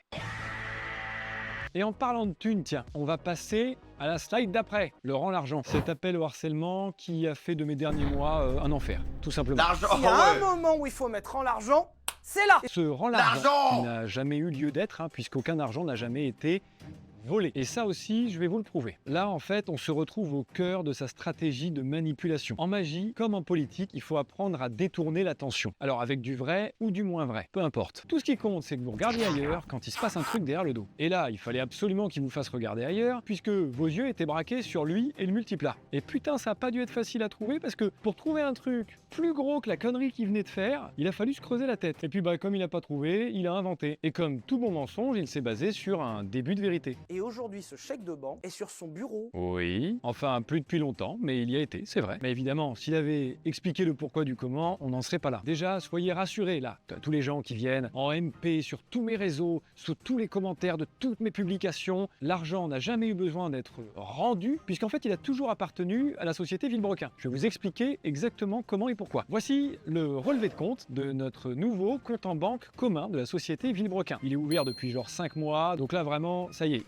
Et en parlant de thunes, tiens, on va passer à la slide d'après. Laurent Largent, cet appel au harcèlement qui a fait de mes derniers mois un enfer, tout simplement. L'argent, s'il y a un ouais. moment où il faut mettre en l'argent, c'est là. Ce rend L'argent l'argent qui n'a jamais eu lieu d'être, hein, puisqu'aucun argent n'a jamais été volé. Et ça aussi, je vais vous le prouver. Là, en fait, on se retrouve au cœur de sa stratégie de manipulation. En magie, comme en politique, il faut apprendre à détourner l'attention. Alors avec du vrai ou du moins vrai, peu importe. Tout ce qui compte, c'est que vous regardiez ailleurs quand il se passe un truc derrière le dos. Et là, il fallait absolument qu'il vous fasse regarder ailleurs, puisque vos yeux étaient braqués sur lui et le multiplat. Et putain, ça a pas dû être facile à trouver, parce que pour trouver un truc plus gros que la connerie qu'il venait de faire, il a fallu se creuser la tête. Et puis bah, comme il a pas trouvé, il a inventé. Et comme tout bon mensonge, il s'est basé sur un début de vérité. Et aujourd'hui, ce chèque de banque est sur son bureau. Oui, enfin plus depuis longtemps, mais il y a été, c'est vrai. Mais évidemment, s'il avait expliqué le pourquoi du comment, on n'en serait pas là. Déjà, soyez rassurés là, tous les gens qui viennent en MP sur tous mes réseaux, sous tous les commentaires de toutes mes publications, l'argent n'a jamais eu besoin d'être rendu, puisqu'en fait il a toujours appartenu à la société Villebrequin. Je vais vous expliquer exactement comment et pourquoi. Voici le relevé de compte de notre nouveau compte en banque commun de la société Villebrequin. Il est ouvert depuis genre 5 mois, donc là vraiment, ça y est.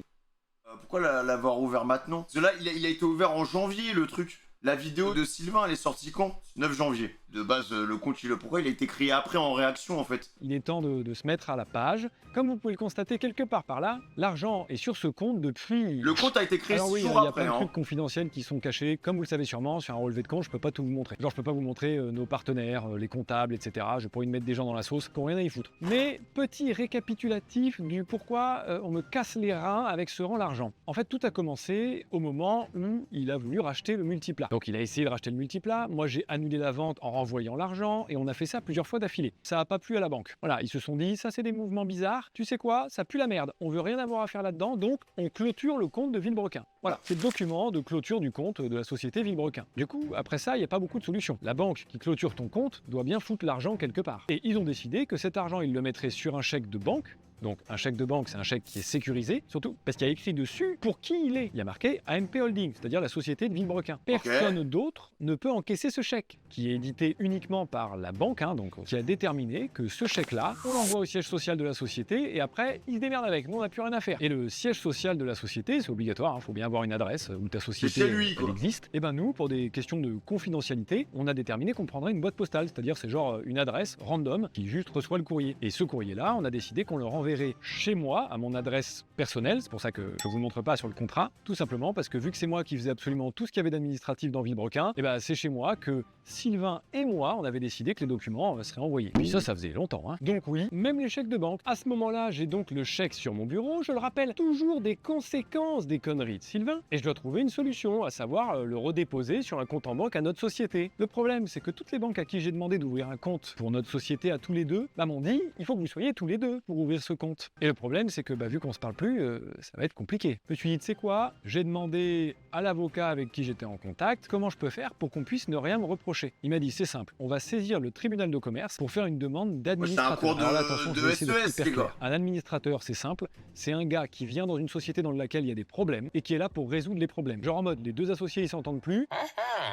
Pourquoi l'avoir ouvert maintenant? Parce que là, il a été ouvert en janvier, le truc. La vidéo de Sylvain, elle est sortie quand? 9 janvier. de base, le compte, pourquoi il a été créé après en réaction en fait? Il est temps de se mettre à la page. Comme vous pouvez le constater quelque part par là, l'argent est sur ce compte depuis... Le compte a été créé Alors 6 oui, jours il y a après. plein de Hein. trucs confidentiels qui sont cachés. Comme vous le savez sûrement, sur un relevé de compte, je peux pas tout vous montrer. Genre, je peux pas vous montrer nos partenaires, les comptables, etc. Je pourrais y mettre des gens dans la sauce qui n'ont rien à y foutre. Mais petit récapitulatif du pourquoi on me casse les reins avec ce rang l'argent. En fait, tout a commencé au moment où il a voulu racheter le multiplat. Donc, il a essayé de racheter le multiplat. Moi, j'ai annulé la vente en renvoyant l'argent et on a fait ça plusieurs fois d'affilée. Ça a pas plu à la banque. Voilà, ils se sont dit, ça c'est des mouvements bizarres. Tu sais quoi, ça pue la merde. On veut rien avoir à faire là-dedans, donc on clôture le compte de Villebrequin. Voilà, c'est le document de clôture du compte de la société Villebrequin. Du coup, après ça, il n'y a pas beaucoup de solutions. La banque qui clôture ton compte doit bien foutre l'argent quelque part. Et ils ont décidé que cet argent, ils le mettraient sur un chèque de banque. Donc un chèque de banque, c'est un chèque qui est sécurisé, surtout parce qu'il y a écrit dessus pour qui il est. Il y a marqué AMP Holding, c'est-à-dire la société de Villebrequin. Personne d'autre ne peut encaisser ce chèque, qui est édité uniquement par la banque, donc qui a déterminé que ce chèque-là, on l'envoie au siège social de la société et après, ils se démerdent avec. Nous, on n'a plus rien à faire. Et le siège social de la société, c'est obligatoire, faut bien avoir une adresse où ta société chez lui, elle existe. Et ben nous, pour des questions de confidentialité, on a déterminé qu'on prendrait une boîte postale, c'est-à-dire c'est genre une adresse random qui juste reçoit le courrier. Et ce courrier-là, on a décidé qu'on le renverrait chez moi, à mon adresse personnelle, c'est pour ça que je vous le montre pas sur le contrat, tout simplement parce que vu que c'est moi qui faisais absolument tout ce qu'il y avait d'administratif dans Villebrequin, et ben c'est chez moi que Sylvain et moi, on avait décidé que les documents seraient envoyés. Puis ça faisait longtemps, Donc oui, même les chèques de banque. À ce moment-là, j'ai donc le chèque sur mon bureau, je le rappelle, toujours des conséquences des conneries de Sylvain, et je dois trouver une solution, à savoir le redéposer sur un compte en banque à notre société. Le problème, c'est que toutes les banques à qui j'ai demandé d'ouvrir un compte pour notre société à tous les deux, m'ont dit, il faut que vous soyez tous les deux pour ouvrir ce compte. Et le problème, c'est que vu qu'on se parle plus, ça va être compliqué. Je me suis dit, tu sais quoi, j'ai demandé à l'avocat avec qui j'étais en contact comment je peux faire pour qu'on puisse ne rien me reprocher. Il m'a dit, c'est simple, on va saisir le tribunal de commerce pour faire une demande d'administrateur. C'est un cours Alors là, attention, je vais essayer d'être SES, hyper les gars. clair. Un administrateur, c'est simple, c'est un gars qui vient dans une société dans laquelle il y a des problèmes et qui est là pour résoudre les problèmes. Genre en mode, les deux associés, ils s'entendent plus.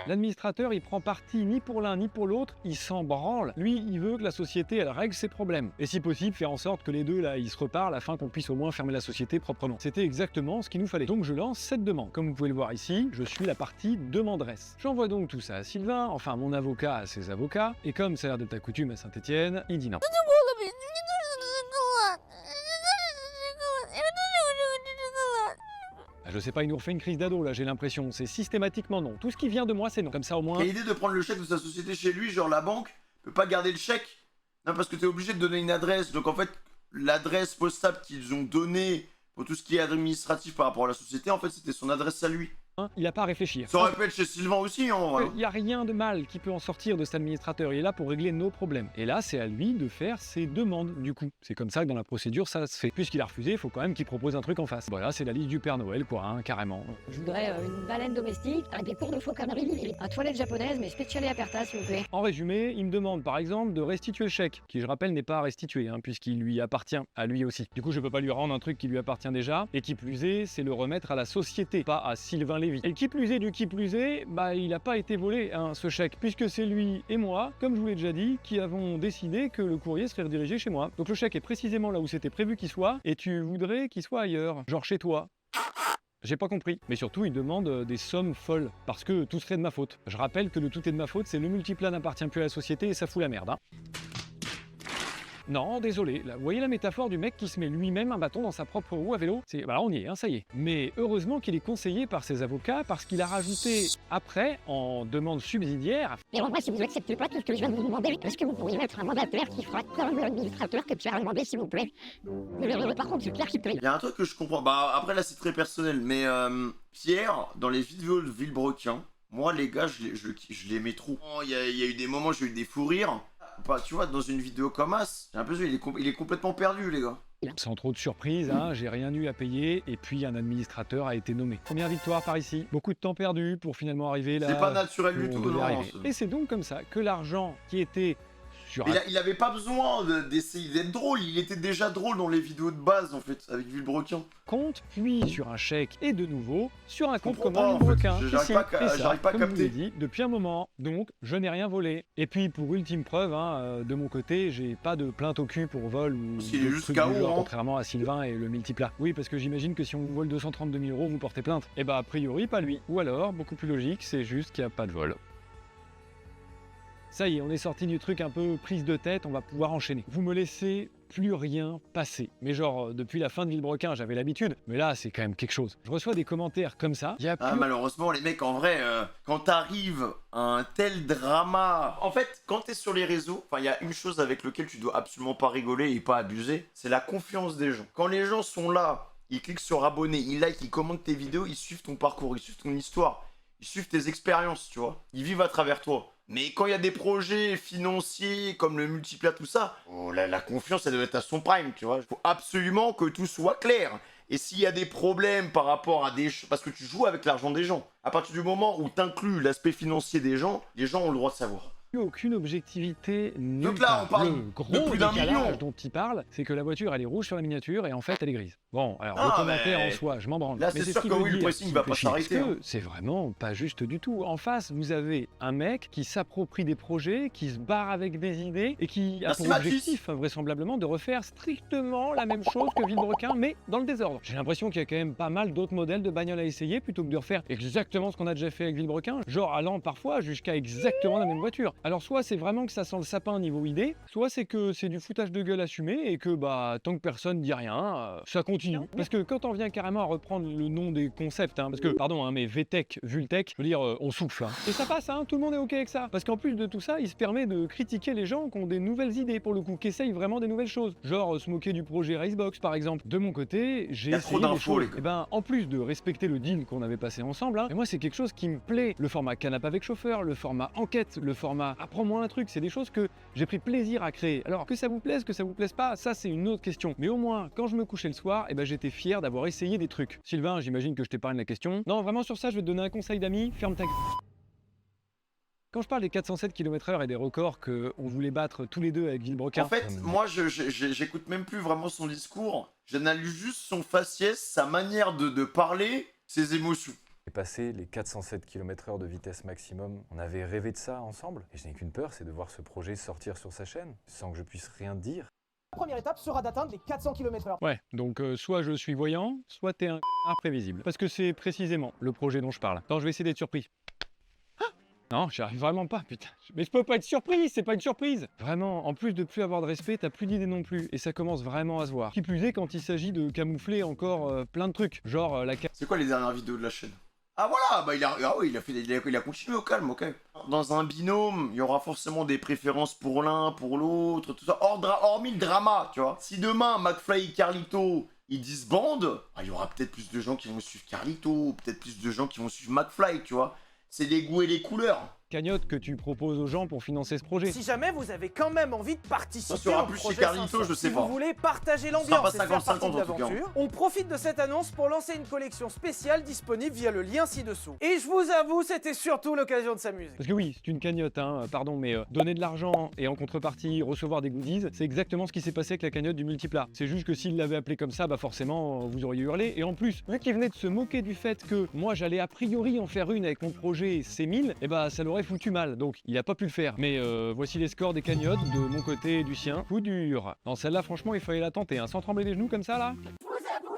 L'administrateur, il prend parti ni pour l'un ni pour l'autre, il s'en branle. Lui, il veut que la société, elle règle ses problèmes. Et si possible, faire en sorte que les deux, là, ils se reparlent afin qu'on puisse au moins fermer la société proprement. C'était exactement ce qu'il nous fallait. Donc je lance cette demande. Comme vous pouvez le voir ici, je suis la partie demanderesse. J'envoie donc tout ça à Sylvain, enfin mon avocat à ses avocats, et comme ça a l'air de ta coutume à Saint-Étienne, il dit non. Je sais pas, il nous refait une crise d'ado là, j'ai l'impression. C'est systématiquement non. Tout ce qui vient de moi, c'est non. Comme ça au moins... Quelle idée de prendre le chèque de sa société chez lui, genre la banque peut pas garder le chèque. Non, parce que t'es obligé de donner une adresse. Donc en fait, l'adresse postale qu'ils ont donnée pour tout ce qui est administratif par rapport à la société, en fait, c'était son adresse à lui. Il a pas à réfléchir. Ça aurait pu être chez Sylvain aussi, en vrai. Il n'y a rien de mal qui peut en sortir de cet administrateur. Il est là pour régler nos problèmes. Et là, c'est à lui de faire ses demandes, du coup. C'est comme ça que dans la procédure, ça se fait. Puisqu'il a refusé, il faut quand même qu'il propose un truc en face. Voilà, c'est la liste du Père Noël, quoi, carrément. Je voudrais une baleine domestique avec des cours de faux conneries, un toilette japonaise, mais spéciale aperta, s'il vous plaît. En résumé, il me demande par exemple de restituer le chèque, qui je rappelle n'est pas restitué, puisqu'il lui appartient à lui aussi. Du coup, je peux pas lui rendre un truc qui lui appartient déjà. Et qui plus est, c'est le remettre à la société, pas à Sylvain Lévy. Et qui plus est, du qui plus est, il n'a pas été volé ce chèque, puisque c'est lui et moi, comme je vous l'ai déjà dit, qui avons décidé que le courrier serait redirigé chez moi. Donc le chèque est précisément là où c'était prévu qu'il soit, et tu voudrais qu'il soit ailleurs, genre chez toi. J'ai pas compris. Mais surtout, il demande des sommes folles, parce que tout serait de ma faute. Je rappelle que le tout est de ma faute, c'est le multiplat n'appartient plus à la société et ça fout la merde. Non, désolé. Là, vous voyez la métaphore du mec qui se met lui-même un bâton dans sa propre roue à vélo? Bah, on y est, ça y est. Mais heureusement qu'il est conseillé par ses avocats parce qu'il a rajouté après, en demande subsidiaire... Et en vrai, si vous acceptez pas tout ce que je viens de vous demander, est-ce que vous pourriez mettre un mandataire qui fera comme l'administrateur que tu as demandé, s'il vous plaît? Par contre, c'est Pierre qui paye. Il y a un truc que je comprends. Après là, c'est très personnel, mais Pierre, dans les vidéos de Villebrequin, moi, les gars, je l'aimais trop. Il y a eu des moments, j'ai eu des fous rires. Tu vois, dans une vidéo comme As, j'ai l'impression qu'il est complètement perdu, les gars. Sans trop de surprise, j'ai rien eu à payer, et puis un administrateur a été nommé. Première victoire par ici, beaucoup de temps perdu pour finalement arriver là. C'est pas naturel du tout, non. Et c'est donc comme ça que l'argent qui était sur... Il avait pas besoin d'essayer d'être drôle, il était déjà drôle dans les vidéos de base, en fait, avec Villebrequin. Compte, puis sur un chèque, et de nouveau, sur un compte comme un Villebrequin. J'arrive pas à comme je vous l'ai capter. dit, depuis un moment, donc je n'ai rien volé. Et puis pour ultime preuve, de mon côté, j'ai pas de plainte au cul pour vol ou Il est juste trucs du KO, genre, contrairement à Sylvain et le multiplat. Oui, parce que j'imagine que si on vous vole 232 000 €, vous portez plainte. Et bah a priori pas lui. Ou alors, beaucoup plus logique, c'est juste qu'il n'y a pas de vol. Ça y est, on est sorti du truc un peu prise de tête, on va pouvoir enchaîner. Vous me laissez plus rien passer. Mais genre, depuis la fin de Villebrequin, j'avais l'habitude, mais là, c'est quand même quelque chose. Je reçois des commentaires comme ça, il y a plus... Ah, malheureusement, les mecs, en vrai, quand t'arrives à un tel drama... En fait, quand t'es sur les réseaux, il y a une chose avec laquelle tu dois absolument pas rigoler et pas abuser, c'est la confiance des gens. Quand les gens sont là, ils cliquent sur abonner, ils like, ils commentent tes vidéos, ils suivent ton parcours, ils suivent ton histoire, ils suivent tes expériences, tu vois. Ils vivent à travers toi. Mais quand il y a des projets financiers comme le multiplat, tout ça, oh, la confiance, elle doit être à son prime, tu vois. Il faut absolument que tout soit clair. Et s'il y a des problèmes par rapport à des... Parce que tu joues avec l'argent des gens. À partir du moment où tu inclus l'aspect financier des gens, les gens ont le droit de savoir. Aucune objectivité nulle Donc là, on part. parle Le de gros plus d'un décalage million. dont il parle, c'est que la voiture, elle est rouge sur la miniature et en fait, elle est grise. Bon, alors le Ah, commentaire mais en soi, je m'en branle. là, Mais c'est ce sûr qui que veut oui, le dire, pressing qui va me pas fait chier, s'arrêter, parce que hein. c'est vraiment pas juste du tout. En face, vous avez un mec qui s'approprie des projets, qui se barre avec des idées et qui a Merci, pour Mathis. objectif, vraisemblablement, de refaire strictement la même chose que Villebrequin, mais dans le désordre. J'ai l'impression qu'il y a quand même pas mal d'autres modèles de bagnoles à essayer plutôt que de refaire exactement ce qu'on a déjà fait avec Villebrequin, genre allant parfois jusqu'à exactement la même voiture. Alors soit c'est vraiment que ça sent le sapin niveau idée, soit c'est que c'est du foutage de gueule assumé et que bah tant que personne dit rien, ça continue. Parce que quand on vient carrément à reprendre le nom des concepts, parce que pardon, mais VTech, Vultech, je veux dire, on souffle. Et ça passe, tout le monde est ok avec ça. Parce qu'en plus de tout ça, il se permet de critiquer les gens qui ont des nouvelles idées pour le coup, qui essayent vraiment des nouvelles choses. Genre se moquer du projet Racebox par exemple. De mon côté, j'ai Y a trop essayé des d'infos, les choses. gars. Et ben en plus de respecter le deal qu'on avait passé ensemble, et moi c'est quelque chose qui me plaît. Le format canapé avec chauffeur, le format enquête, le format apprends-moi un truc, c'est des choses que j'ai pris plaisir à créer. Alors que ça vous plaise, que ça vous plaise pas, ça c'est une autre question. Mais au moins, quand je me couchais le soir, j'étais fier d'avoir essayé des trucs. Sylvain, j'imagine que je t'épargne la question. Non, vraiment sur ça, je vais te donner un conseil d'ami, ferme ta gueule. Quand je parle des 407 km/h et des records qu'on voulait battre tous les deux avec Villebrequin... En fait, moi, j'écoute même plus vraiment son discours. J'analyse juste son faciès, sa manière de parler, ses émotions. J'ai passé les 407 km/h de vitesse maximum. On avait rêvé de ça ensemble. Et je n'ai qu'une peur, c'est de voir ce projet sortir sur sa chaîne, sans que je puisse rien dire. La première étape sera d'atteindre les 400 km/h. Ouais, donc soit je suis voyant, soit t'es un imprévisible. Parce que c'est précisément le projet dont je parle. Attends, je vais essayer d'être surpris. Ah non, j'y arrive vraiment pas, putain. Mais je peux pas être surpris, c'est pas une surprise. Vraiment, en plus de plus avoir de respect, t'as plus d'idées non plus. Et ça commence vraiment à se voir. Qui plus est quand il s'agit de camoufler encore plein de trucs. Genre la... C'est quoi les dernières vidéos de la chaîne? Ah voilà, bah il a continué au calme, ok. Dans un binôme, il y aura forcément des préférences pour l'un, pour l'autre, tout ça. Hormis le drama, tu vois. Si demain, McFly et Carlito, ils disbandent, il y aura peut-être plus de gens qui vont suivre Carlito, peut-être plus de gens qui vont suivre McFly, tu vois. C'est les goûts et les couleurs. Cagnotte que tu proposes aux gens pour financer ce projet. Si jamais vous avez quand même envie de participer Ça sera au plus projet chez Carlito, 500, je sais si pas. vous voulez partager sera l'ambiance pas et faire 50-50 partie de en tout cas. l'aventure, on profite de cette annonce pour lancer une collection spéciale disponible via le lien ci-dessous. Et je vous avoue, c'était surtout l'occasion de s'amuser. Parce que oui, c'est une cagnotte, pardon, mais donner de l'argent et en contrepartie recevoir des goodies, c'est exactement ce qui s'est passé avec la cagnotte du multiplat. C'est juste que s'il l'avait appelé comme ça, bah forcément, vous auriez hurlé. Et en plus, vu qu'il venait de se moquer du fait que moi j'allais a priori en faire une avec mon projet C1000, et bah ça l'aurait foutu mal. Donc il a pas pu le faire. Mais voici les scores des cagnottes de mon côté et du sien. Coup dur. Non, celle-là, franchement, il fallait la tenter, sans trembler les genoux comme ça là.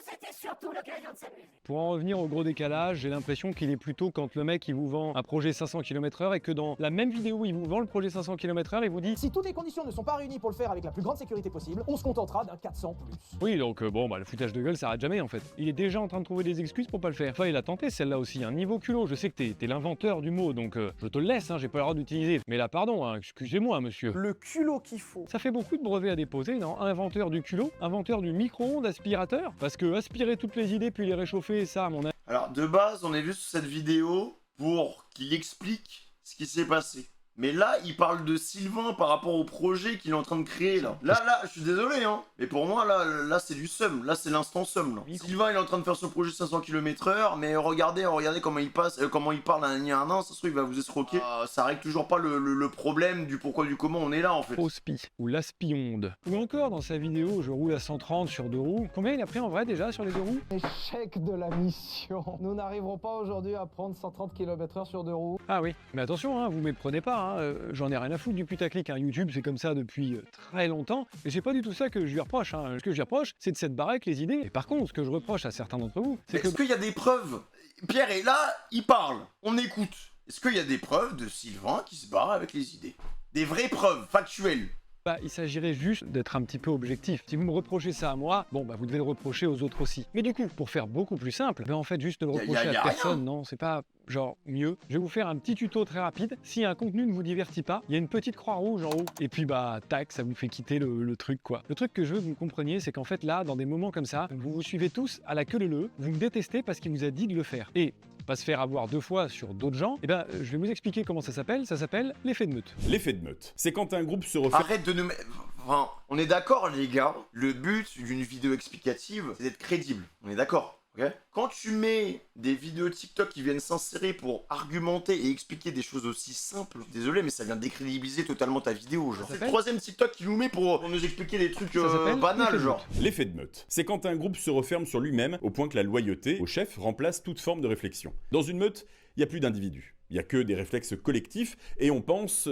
C'était surtout l'occasion de s'amuser. Pour en revenir au gros décalage, j'ai l'impression qu'il est plutôt quand le mec il vous vend un projet 500 km/h et que dans la même vidéo où il vous vend le projet 500 km/h, il vous dit Si toutes les conditions ne sont pas réunies pour le faire avec la plus grande sécurité possible, on se contentera d'un 400 plus. oui, donc bon, bah le foutage de gueule ça arrête jamais en fait. Il est déjà en train de trouver des excuses pour pas le faire. Enfin, il a tenté celle-là aussi, un niveau culot. Je sais que t'es l'inventeur du mot, donc je te le laisse, j'ai pas le droit d'utiliser. Mais là, pardon, excusez-moi, monsieur. Le culot qu'il faut. Ça fait beaucoup de brevets à déposer, non? Inventeur du culot, inventeur du micro-ondes aspirateur. Parce que aspirer toutes les idées puis les réchauffer, ça, à mon avis. Alors, de base, on est juste sur cette vidéo pour qu'il explique ce qui s'est passé. Mais là, il parle de Sylvain par rapport au projet qu'il est en train de créer, là. Là, je suis désolé, mais pour moi, là c'est du seum. Là, c'est l'instant seum, là. Sylvain, il est en train de faire son projet 500 km/h, mais regardez comment il parle à un nain, ça se trouve, il va vous escroquer. Ça règle toujours pas le problème du pourquoi, du comment on est là, en fait. Faux spi, ou l'aspionde. Ou encore, dans sa vidéo, je roule à 130 sur 2 roues. Combien il a pris en vrai, déjà, sur les 2 roues? Échec de la mission. Nous n'arriverons pas aujourd'hui à prendre 130 km/h sur 2 roues. Ah oui, mais attention, vous méprenez pas, j'en ai rien à foutre du putaclic, YouTube c'est comme ça depuis très longtemps, et c'est pas du tout ça que je lui reproche, Ce que je lui reproche, c'est de s'être barré avec les idées. Et par contre, ce que je reproche à certains d'entre vous, c'est que... Est-ce qu'il y a des preuves? Pierre est là, il parle, on écoute. Est-ce qu'il y a des preuves de Sylvain qui se barre avec les idées? Des vraies preuves factuelles. Bah, il s'agirait juste d'être un petit peu objectif. Si vous me reprochez ça à moi, bon, bah, vous devez le reprocher aux autres aussi. Mais du coup, pour faire beaucoup plus simple, en fait, juste le reprocher à personne, non, c'est pas genre mieux. Je vais vous faire un petit tuto très rapide. Si un contenu ne vous divertit pas, il y a une petite croix rouge en haut. Et puis, bah, tac, ça vous fait quitter le truc, quoi. Le truc que je veux que vous compreniez, c'est qu'en fait, là, dans des moments comme ça, vous vous suivez tous à la queue leu-leu, vous me détestez parce qu'il vous a dit de le faire. Et pas se faire avoir 2 fois sur d'autres gens, et ben je vais vous expliquer comment ça s'appelle l'effet de meute. L'effet de meute, c'est quand un groupe se refait... Arrête de nous mettre... Enfin, on est d'accord les gars, le but d'une vidéo explicative, c'est d'être crédible, on est d'accord, ok? Quand tu mets des vidéos TikTok qui viennent s'insérer pour argumenter et expliquer des choses aussi simples, désolé mais ça vient décrédibiliser totalement ta vidéo, genre. C'est le 3e TikTok qui nous met pour nous expliquer des trucs banals, genre. L'effet de meute, c'est quand un groupe se referme sur lui-même au point que la loyauté au chef remplace toute forme de réflexion. Dans une meute, il n'y a plus d'individus. Il n'y a que des réflexes collectifs et on pense,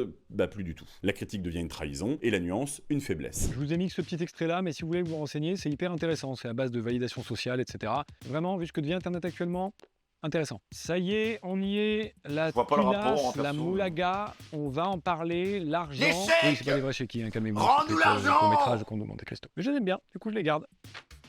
plus du tout. La critique devient une trahison et la nuance, une faiblesse. Je vous ai mis ce petit extrait là, mais si vous voulez vous renseigner, c'est hyper intéressant. C'est à base de validation sociale, etc. Vraiment, vu ce que devient Internet actuellement, intéressant. Ça y est, on y est. La Tunas, la Moulaga, on va en parler. L'argent. Oui, c'est pas des vrais chéquiers, hein, calmez-vous. Rends-nous l'argent. Court-métrage qu'on demande Cristo. Mais je les aime bien, du coup je les garde.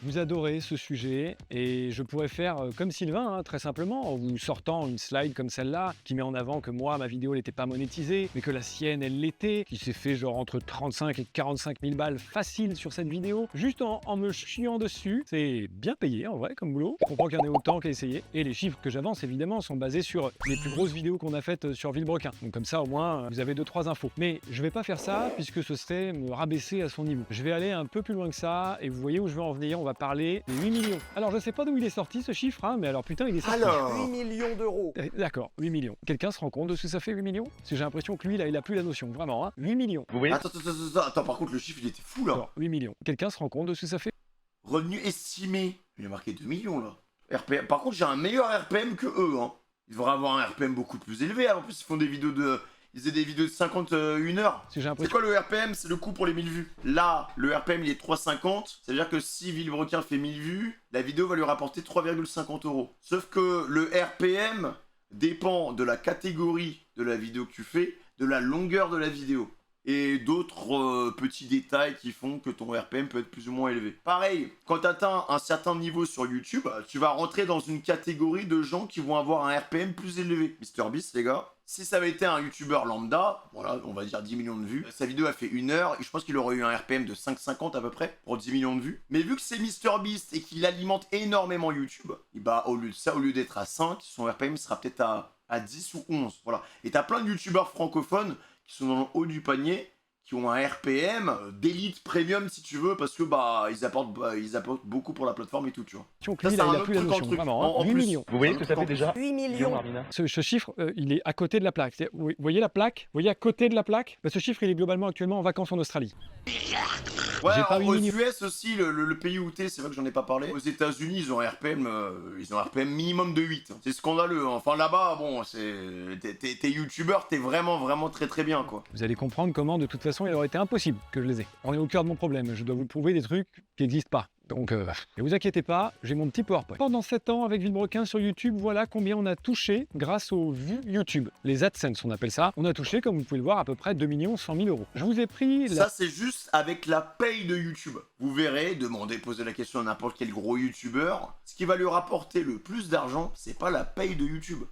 Vous adorez ce sujet et je pourrais faire comme Sylvain, hein, très simplement, en vous sortant une slide comme celle-là, qui met en avant que moi, ma vidéo, elle n'était pas monétisée, mais que la sienne, elle l'était, qui s'est fait genre entre 35 et 45 000 balles facile sur cette vidéo, juste en me chiant dessus. C'est bien payé, en vrai, comme boulot. Je comprends qu'il y en ait autant qu'à essayer. Et les chiffres que j'avance, évidemment, sont basés sur les plus grosses vidéos qu'on a faites sur Villebrequin. Donc comme ça, au moins, vous avez 2-3 infos. Mais je vais pas faire ça, puisque ce serait me rabaisser à son niveau. Je vais aller un peu plus loin que ça, et vous voyez où je veux en venir, on va parler des 8 millions. Alors je sais pas d'où il est sorti ce chiffre, hein, mais alors putain il est sorti. Alors 8 millions d'euros. D'accord, 8 millions. Quelqu'un se rend compte de ce que ça fait 8 millions? Parce que j'ai l'impression que lui là il a plus la notion, vraiment, hein. 8 millions. Vous voyez? Attends, par contre le chiffre il était fou là. Alors, 8 millions. Quelqu'un se rend compte de ce que ça fait? Revenu estimé. Il a marqué 2 millions là. RPM. Par contre j'ai un meilleur RPM que eux, hein. Ils devraient avoir un RPM beaucoup plus élevé, en plus ils font des vidéos de... Ils faisaient des vidéos de 51 heures. C'est quoi le RPM? C'est le coût pour les 1000 vues. Là, le RPM il est 3,50. C'est-à-dire que si Villebrequin fait 1000 vues, la vidéo va lui rapporter 3,50 €. Sauf que le RPM dépend de la catégorie de la vidéo que tu fais, de la longueur de la vidéo. Et d'autres petits détails qui font que ton RPM peut être plus ou moins élevé. Pareil, quand tu atteins un certain niveau sur YouTube, tu vas rentrer dans une catégorie de gens qui vont avoir un RPM plus élevé. MrBeast, les gars. Si ça avait été un youtubeur lambda, voilà, on va dire 10 millions de vues, sa vidéo a fait 1 heure, et je pense qu'il aurait eu un RPM de 5,50 à peu près, pour 10 millions de vues. Mais vu que c'est MrBeast et qu'il alimente énormément YouTube, et bah au lieu de ça, au lieu d'être à 5, son RPM sera peut-être à 10 ou 11, voilà. Et t'as plein de youtubeurs francophones qui sont dans le haut du panier, qui ont un RPM d'élite premium si tu veux, parce que ils apportent beaucoup pour la plateforme et tout, tu vois. Ça, c'est un autre truc en truc. Vraiment, hein. 8 millions. Vous voyez que ça fait déjà 8 millions. Ce chiffre, il est à côté de la plaque. Vous voyez la plaque? Vous voyez à côté de la plaque? Ce chiffre, il est globalement actuellement en vacances en Australie. Ouais, aux US aussi, le pays où t'es, c'est vrai que j'en ai pas parlé. Aux États-Unis, ils ont un RPM minimum de 8. C'est scandaleux. Enfin là-bas, bon, t'es youtubeur, t'es vraiment très très bien, quoi. Vous allez comprendre comment, de toute façon, il aurait été impossible que je les ai. On est au cœur de mon problème. Je dois vous prouver des trucs qui n'existent pas. Donc, ne vous inquiétez pas, j'ai mon petit PowerPoint. Pendant 7 ans, avec Villebrequin sur YouTube, voilà combien on a touché grâce aux vues YouTube. Les AdSense, on appelle ça. On a touché, comme vous pouvez le voir, à peu près 2 100 000 €. Je vous ai pris... Ça, c'est juste avec la paye de YouTube. Vous verrez, posez la question à n'importe quel gros YouTubeur. Ce qui va lui rapporter le plus d'argent, c'est pas la paye de YouTube.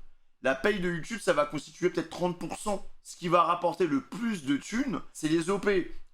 La paye de YouTube, ça va constituer peut-être 30%. Ce qui va rapporter le plus de thunes, c'est les OP.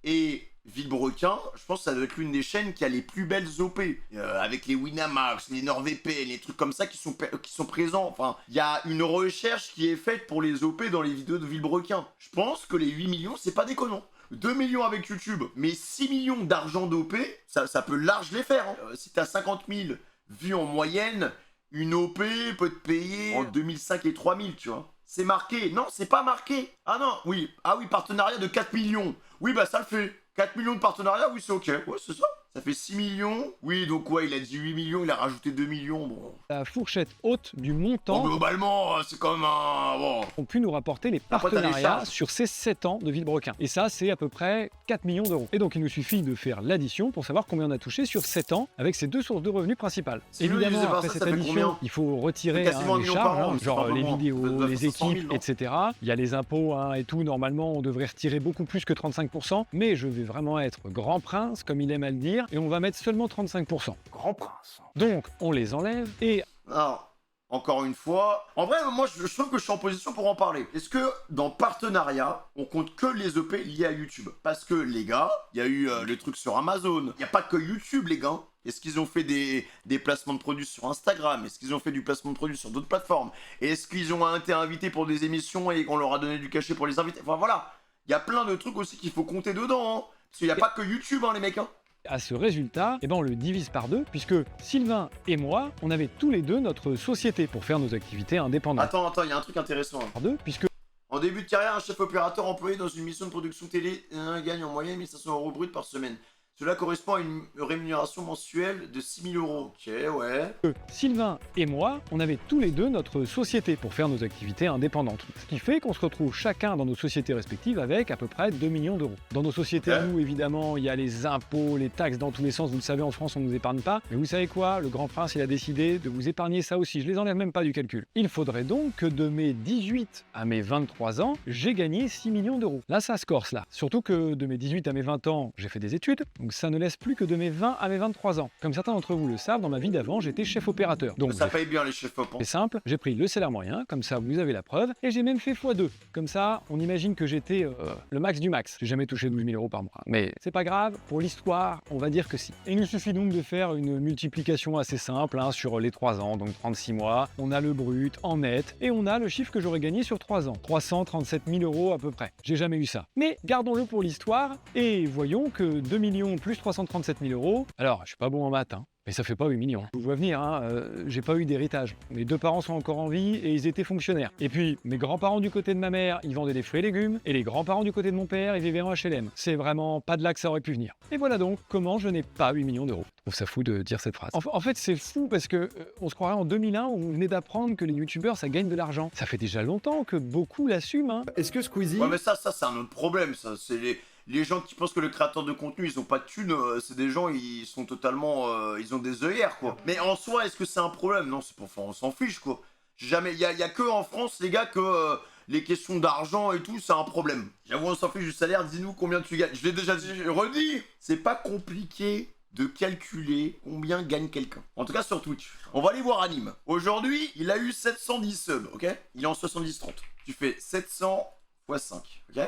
Et Villebrequin, je pense que ça doit être l'une des chaînes qui a les plus belles OP. Avec les Winamax, les NordVPN, les trucs comme ça qui sont présents. Enfin, il y a une recherche qui est faite pour les OP dans les vidéos de Villebrequin. Je pense que les 8 millions, c'est pas déconnant. 2 millions avec YouTube, mais 6 millions d'argent d'OP, ça peut large les faire. Hein. Si t'as 50 000 vues en moyenne, une OP peut te payer en 2005 et 3000, tu vois. C'est marqué. Non, c'est pas marqué. Ah non, oui. Ah oui, partenariat de 4 millions. Oui, bah ça le fait. 4 millions de partenariats, oui, c'est ok. Ouais, c'est ça. Ça fait 6 millions. Oui, donc ouais, il a dit 8 millions, il a rajouté 2 millions, bon. La fourchette haute du Bon, montant globalement, c'est quand même un... Bon. ont pu nous rapporter les Après, t'as des partenariats charges. sur ces 7 ans de Villebrequin. Et ça, c'est à peu près 4 millions d'euros. Et donc, il nous suffit de faire l'addition pour savoir combien on a touché sur 7 ans avec ces deux sources de revenus principales. Si le Évidemment, divisé par après ça, cette ça fait addition, combien? il faut retirer Quasiment un les million charges, par an, c'est genre pas les vraiment. vidéos, Ça doit les faire 100 000, équipes, non? etc. Il y a les impôts et tout. Normalement, on devrait retirer beaucoup plus que 35%. Mais je vais vraiment être grand prince, comme il aime à le dire, et on va mettre seulement 35%. Grand prince. Donc, on les enlève et Alors, encore une fois, en vrai, moi, je trouve que je suis en position pour en parler. Est-ce que, dans partenariat, on compte que les EP liés à YouTube? Parce que, les gars, il y a eu le truc sur Amazon. Il n'y a pas que YouTube, les gars. Est-ce qu'ils ont fait des placements de produits sur Instagram? Est-ce qu'ils ont fait du placement de produits sur d'autres plateformes? Est-ce qu'ils ont été invités pour des émissions et qu'on leur a donné du cachet pour les inviter? Enfin, voilà. Il y a plein de trucs aussi qu'il faut compter dedans, hein. Parce qu'il n'y a pas que YouTube, hein, les mecs, hein. à ce résultat, eh ben on le divise par deux, puisque Sylvain et moi, on avait tous les deux notre société pour faire nos activités indépendantes. Attends, il y a un truc intéressant. Par deux, puisque En début de carrière, un chef opérateur employé dans une mission de production télé gagne en moyenne 1500 € brut par semaine. Cela correspond à une rémunération mensuelle de 6 000 €. Ok, ouais. Sylvain et moi, on avait tous les deux notre société pour faire nos activités indépendantes. Ce qui fait qu'on se retrouve chacun dans nos sociétés respectives avec à peu près 2 millions d'euros. Dans nos sociétés à nous, évidemment, il y a les impôts, les taxes dans tous les sens. Vous le savez, en France, on ne nous épargne pas. Mais vous savez quoi? Le grand prince, il a décidé de vous épargner ça aussi. Je les enlève même pas du calcul. Il faudrait donc que de mes 18 à mes 23 ans, j'ai gagné 6 millions d'euros. Là, ça se corse, là. Surtout que de mes 18 à mes 20 ans, j'ai fait des études. Donc ça ne laisse plus que de mes 20 à mes 23 ans. Comme certains d'entre vous le savent, dans ma vie d'avant, j'étais chef opérateur. Donc Ça paye bien les chefs op. c'est simple, j'ai pris le salaire moyen, comme ça vous avez la preuve, et j'ai même fait x2. Comme ça, on imagine que j'étais le max du max. J'ai jamais touché 12 000 € par mois. Mais c'est pas grave, pour l'histoire, on va dire que si. Et il nous suffit donc de faire une multiplication assez simple hein, sur les 3 ans, donc 36 mois. On a le brut en net, et on a le chiffre que j'aurais gagné sur 3 ans. 337 000 € à peu près. J'ai jamais eu ça. Mais gardons-le pour l'histoire, et voyons que 2 millions plus 337 000 €. Alors, je suis pas bon en maths, hein. Mais ça fait pas 8 millions. Je vous vois venir, hein, j'ai pas eu d'héritage. Mes deux parents sont encore en vie et ils étaient fonctionnaires. Et puis, mes grands-parents du côté de ma mère, ils vendaient des fruits et légumes. Et les grands-parents du côté de mon père, ils vivaient en HLM. C'est vraiment pas de là que ça aurait pu venir. Et voilà donc comment je n'ai pas 8 millions d'euros. Je trouve ça fou de dire cette phrase. En fait, c'est fou parce que on se croirait en 2001 où vous venez d'apprendre que les youtubeurs, ça gagne de l'argent. Ça fait déjà longtemps que beaucoup l'assument. Hein. Est-ce que Squeezie... Ouais, mais ça c'est un autre problème, ça. C'est les gens qui pensent que le créateur de contenu, ils ont pas de thunes, c'est des gens, ils sont totalement... ils ont des œillères, quoi. Mais en soi, est-ce que c'est un problème? Non, c'est pas... Enfin, on s'en fiche, quoi. Jamais... Il y a que en France, les gars, que les questions d'argent et tout, c'est un problème. J'avoue, on s'en fiche du salaire, dis-nous combien tu gagnes. Je l'ai déjà dit, je redis. C'est pas compliqué de calculer combien gagne quelqu'un. En tout cas sur Twitch. On va aller voir Anime. Aujourd'hui, il a eu 710 subs, ok? Il est en 70-30. Tu fais 700 x 5, ok?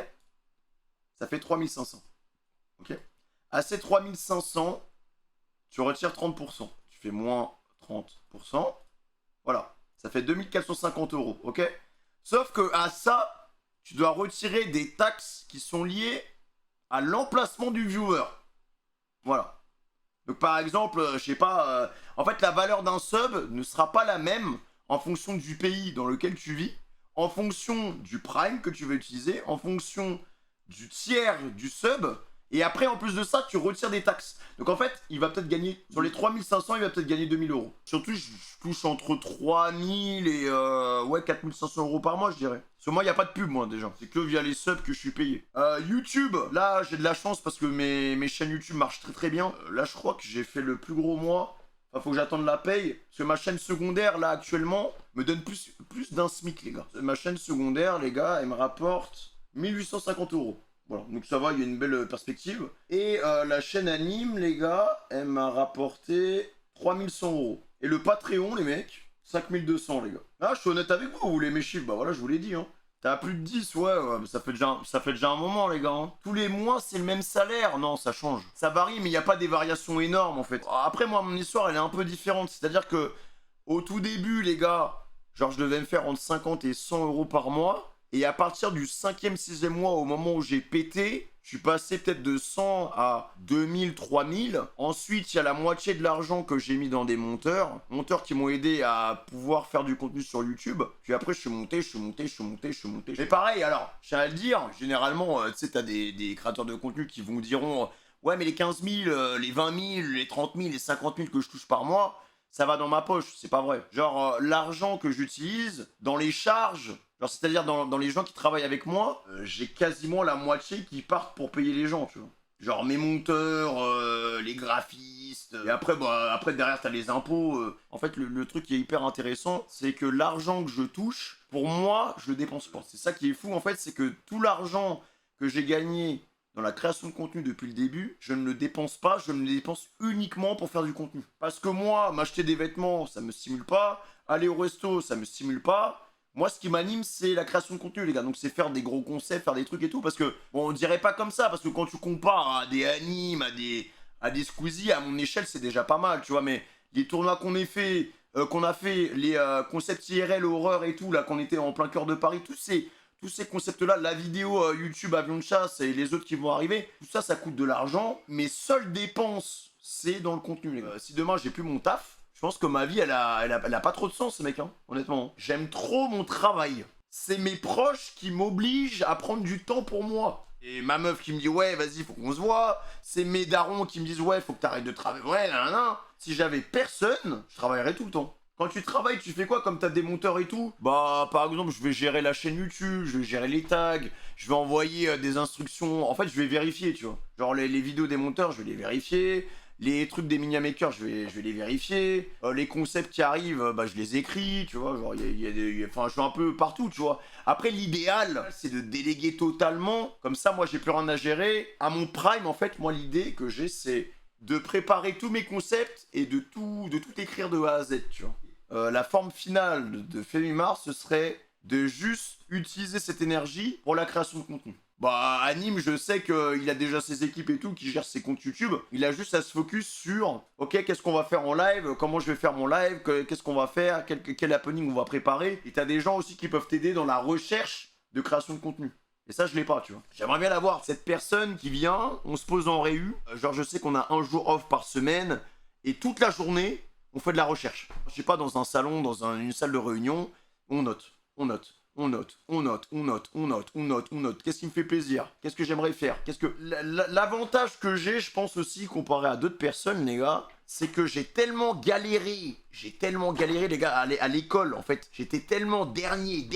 Ça fait 3500. Ok? À ces 3500, tu retires 30%. Tu fais moins 30%. Voilà. Ça fait 2450 €. Ok? Sauf que à ça, tu dois retirer des taxes qui sont liées à l'emplacement du viewer. Voilà. Donc par exemple, je sais pas, en fait la valeur d'un sub ne sera pas la même en fonction du pays dans lequel tu vis, en fonction du prime que tu veux utiliser, en fonction du tiers du sub, et après en plus de ça tu retires des taxes. Donc en fait il va peut-être gagner, sur les 3500 il va peut-être gagner 2000 €. Surtout je touche entre 3000 et ouais 4500 € par mois je dirais. Parce que moi il n'y a pas de pub moi déjà, c'est que via les subs que je suis payé. YouTube, là j'ai de la chance parce que mes chaînes YouTube marchent très bien. Là je crois que j'ai fait le plus gros mois. Enfin, faut que j'attende la paye, parce que ma chaîne secondaire, là, actuellement, me donne plus d'un SMIC, les gars. Ma chaîne secondaire, les gars, elle me rapporte 1850 €. Voilà, donc ça va, il y a une belle perspective. Et la chaîne Anime, les gars, elle m'a rapporté 3100 €. Et le Patreon, les mecs, 5200, les gars. Ah, je suis honnête avec vous, vous voulez mes chiffres, bah voilà, je vous l'ai dit, hein. T'as plus de 10, ouais, ça fait déjà un moment, les gars. Hein. Tous les mois, c'est le même salaire. Non, ça change. Ça varie, mais il n'y a pas des variations énormes, en fait. Après, moi, mon histoire, elle est un peu différente. C'est-à-dire que, au tout début, les gars, genre, je devais me faire entre 50 et 100 € par mois. Et à partir du 5e, 6e mois, au moment où j'ai pété, je suis passé peut-être de 100 à 2000, 3000. Ensuite, il y a la moitié de l'argent que j'ai mis dans des monteurs. Monteurs qui m'ont aidé à pouvoir faire du contenu sur YouTube. Puis après, je suis monté. Mais pareil, alors, je tiens à le dire, généralement, tu sais, t'as des créateurs de contenu qui vous diront... ouais, mais les 15 000, les 20 000, les 30 000, les 50 000 que je touche par mois, ça va dans ma poche, c'est pas vrai. Genre, l'argent que j'utilise dans les charges, genre, c'est-à-dire dans les gens qui travaillent avec moi, j'ai quasiment la moitié qui partent pour payer les gens, tu vois. Genre mes monteurs, les graphistes, et après, après derrière t'as les impôts. En fait, le truc qui est hyper intéressant, c'est que l'argent que je touche, pour moi, je le dépense pas. C'est ça qui est fou, en fait, c'est que tout l'argent que j'ai gagné dans la création de contenu depuis le début, je ne le dépense pas, je me le dépense uniquement pour faire du contenu. Parce que moi, m'acheter des vêtements, ça me stimule pas, aller au resto, ça me stimule pas. Moi, ce qui m'anime, c'est la création de contenu, les gars. Donc, c'est faire des gros concepts, faire des trucs et tout. Parce que, bon, on dirait pas comme ça. Parce que quand tu compares à des animes, à des Squeezie, à mon échelle, c'est déjà pas mal, tu vois. Mais les tournois qu'on a fait, les concepts IRL, horreur et tout, là, qu'on était en plein cœur de Paris, tous ces concepts-là, la vidéo YouTube Avion de chasse et les autres qui vont arriver, tout ça, ça coûte de l'argent. Mes seules dépenses, c'est dans le contenu, les gars. Si demain, j'ai plus mon taf, je pense que ma vie, elle a pas trop de sens, mec, hein, honnêtement. J'aime trop mon travail. C'est mes proches qui m'obligent à prendre du temps pour moi. Et ma meuf qui me dit, ouais, vas-y, faut qu'on se voit. C'est mes darons qui me disent, ouais, faut que t'arrêtes de travailler. Ouais, nan. Si j'avais personne, je travaillerais tout le temps. Quand tu travailles, tu fais quoi comme t'as des monteurs et tout? Bah, par exemple, je vais gérer la chaîne YouTube, je vais gérer les tags, je vais envoyer des instructions. En fait, je vais vérifier, tu vois. Genre, les vidéos des monteurs, je vais les vérifier. Les trucs des Minia Makers, je vais les vérifier. Les concepts qui arrivent, bah, je les écris, tu vois. Genre, enfin, je suis un peu partout, tu vois. Après, l'idéal, c'est de déléguer totalement. Comme ça, moi, j'ai plus rien à gérer. À mon prime, en fait, moi, l'idée que j'ai, c'est de préparer tous mes concepts et de tout écrire de A à Z, tu vois. La forme finale de Femimar, ce serait de juste utiliser cette énergie pour la création de contenu. Bah, Anime, je sais qu'il a déjà ses équipes et tout qui gèrent ses comptes YouTube. Il a juste à se focus sur, ok, qu'est-ce qu'on va faire en live, comment je vais faire mon live, qu'est-ce qu'on va faire, quel happening on va préparer. Et t'as des gens aussi qui peuvent t'aider dans la recherche de création de contenu. Et ça, je l'ai pas, tu vois. J'aimerais bien l'avoir. Cette personne qui vient, on se pose en réu. Genre, je sais qu'on a un jour off par semaine. Et toute la journée, on fait de la recherche. Je sais pas, dans un salon, dans une salle de réunion, on note. Qu'est-ce qui me fait plaisir? Qu'est-ce que j'aimerais faire? L'avantage que j'ai, je pense aussi, comparé à d'autres personnes, les gars, c'est que j'ai tellement galéré, les gars, à l'école, en fait. J'étais tellement dernier,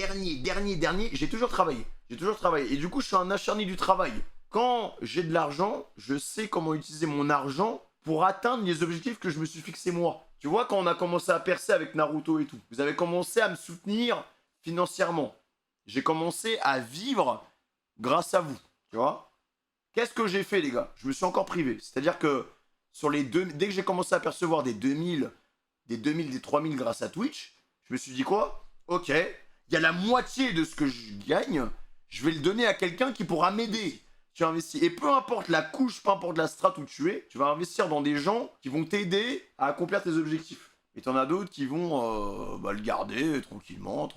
j'ai toujours travaillé. Et du coup, je suis un acharné du travail. Quand j'ai de l'argent, je sais comment utiliser mon argent pour atteindre les objectifs que je me suis fixés moi. Tu vois, quand on a commencé à percer avec Naruto et tout, vous avez commencé à me soutenir financièrement. J'ai commencé à vivre grâce à vous, tu vois. Qu'est-ce que j'ai fait, les gars? Je me suis encore privé. C'est-à-dire que sur les dès que j'ai commencé à percevoir des 2000, des 3000 grâce à Twitch, je me suis dit quoi? Ok, il y a la moitié de ce que je gagne, je vais le donner à quelqu'un qui pourra m'aider. Tu investis. Et peu importe la couche, peu importe la strate où tu es, tu vas investir dans des gens qui vont t'aider à accomplir tes objectifs. Et t'en as d'autres qui vont le garder tranquillement.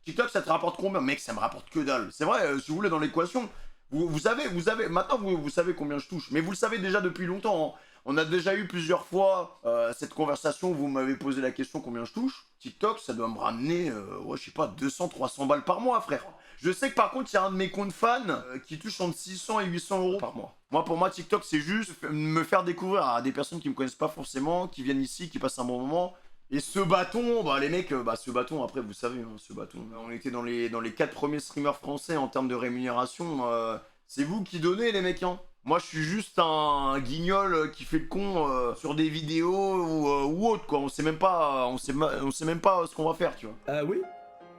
TikTok, ça te rapporte combien? Mec, ça me rapporte que dalle. C'est vrai, si vous voulez, dans l'équation, vous savez, maintenant vous savez combien je touche. Mais vous le savez déjà depuis longtemps, hein. On a déjà eu plusieurs fois cette conversation où vous m'avez posé la question combien je touche. TikTok, ça doit me ramener, je sais pas, 200-300 balles par mois, frère. Je sais que par contre, il y a un de mes comptes fans qui touche entre 600 et 800 euros par mois. Pour moi, TikTok, c'est juste me faire découvrir à des personnes qui me connaissent pas forcément, qui viennent ici, qui passent un bon moment. Et ce bâton, les mecs, ce bâton, après, vous savez, hein, ce bâton. On était dans les 4 premiers streamers français en termes de rémunération. C'est vous qui donnez, les mecs, hein. Moi, je suis juste un guignol qui fait le con sur des vidéos ou autre, quoi. On sait même pas ce qu'on va faire, tu vois. Oui.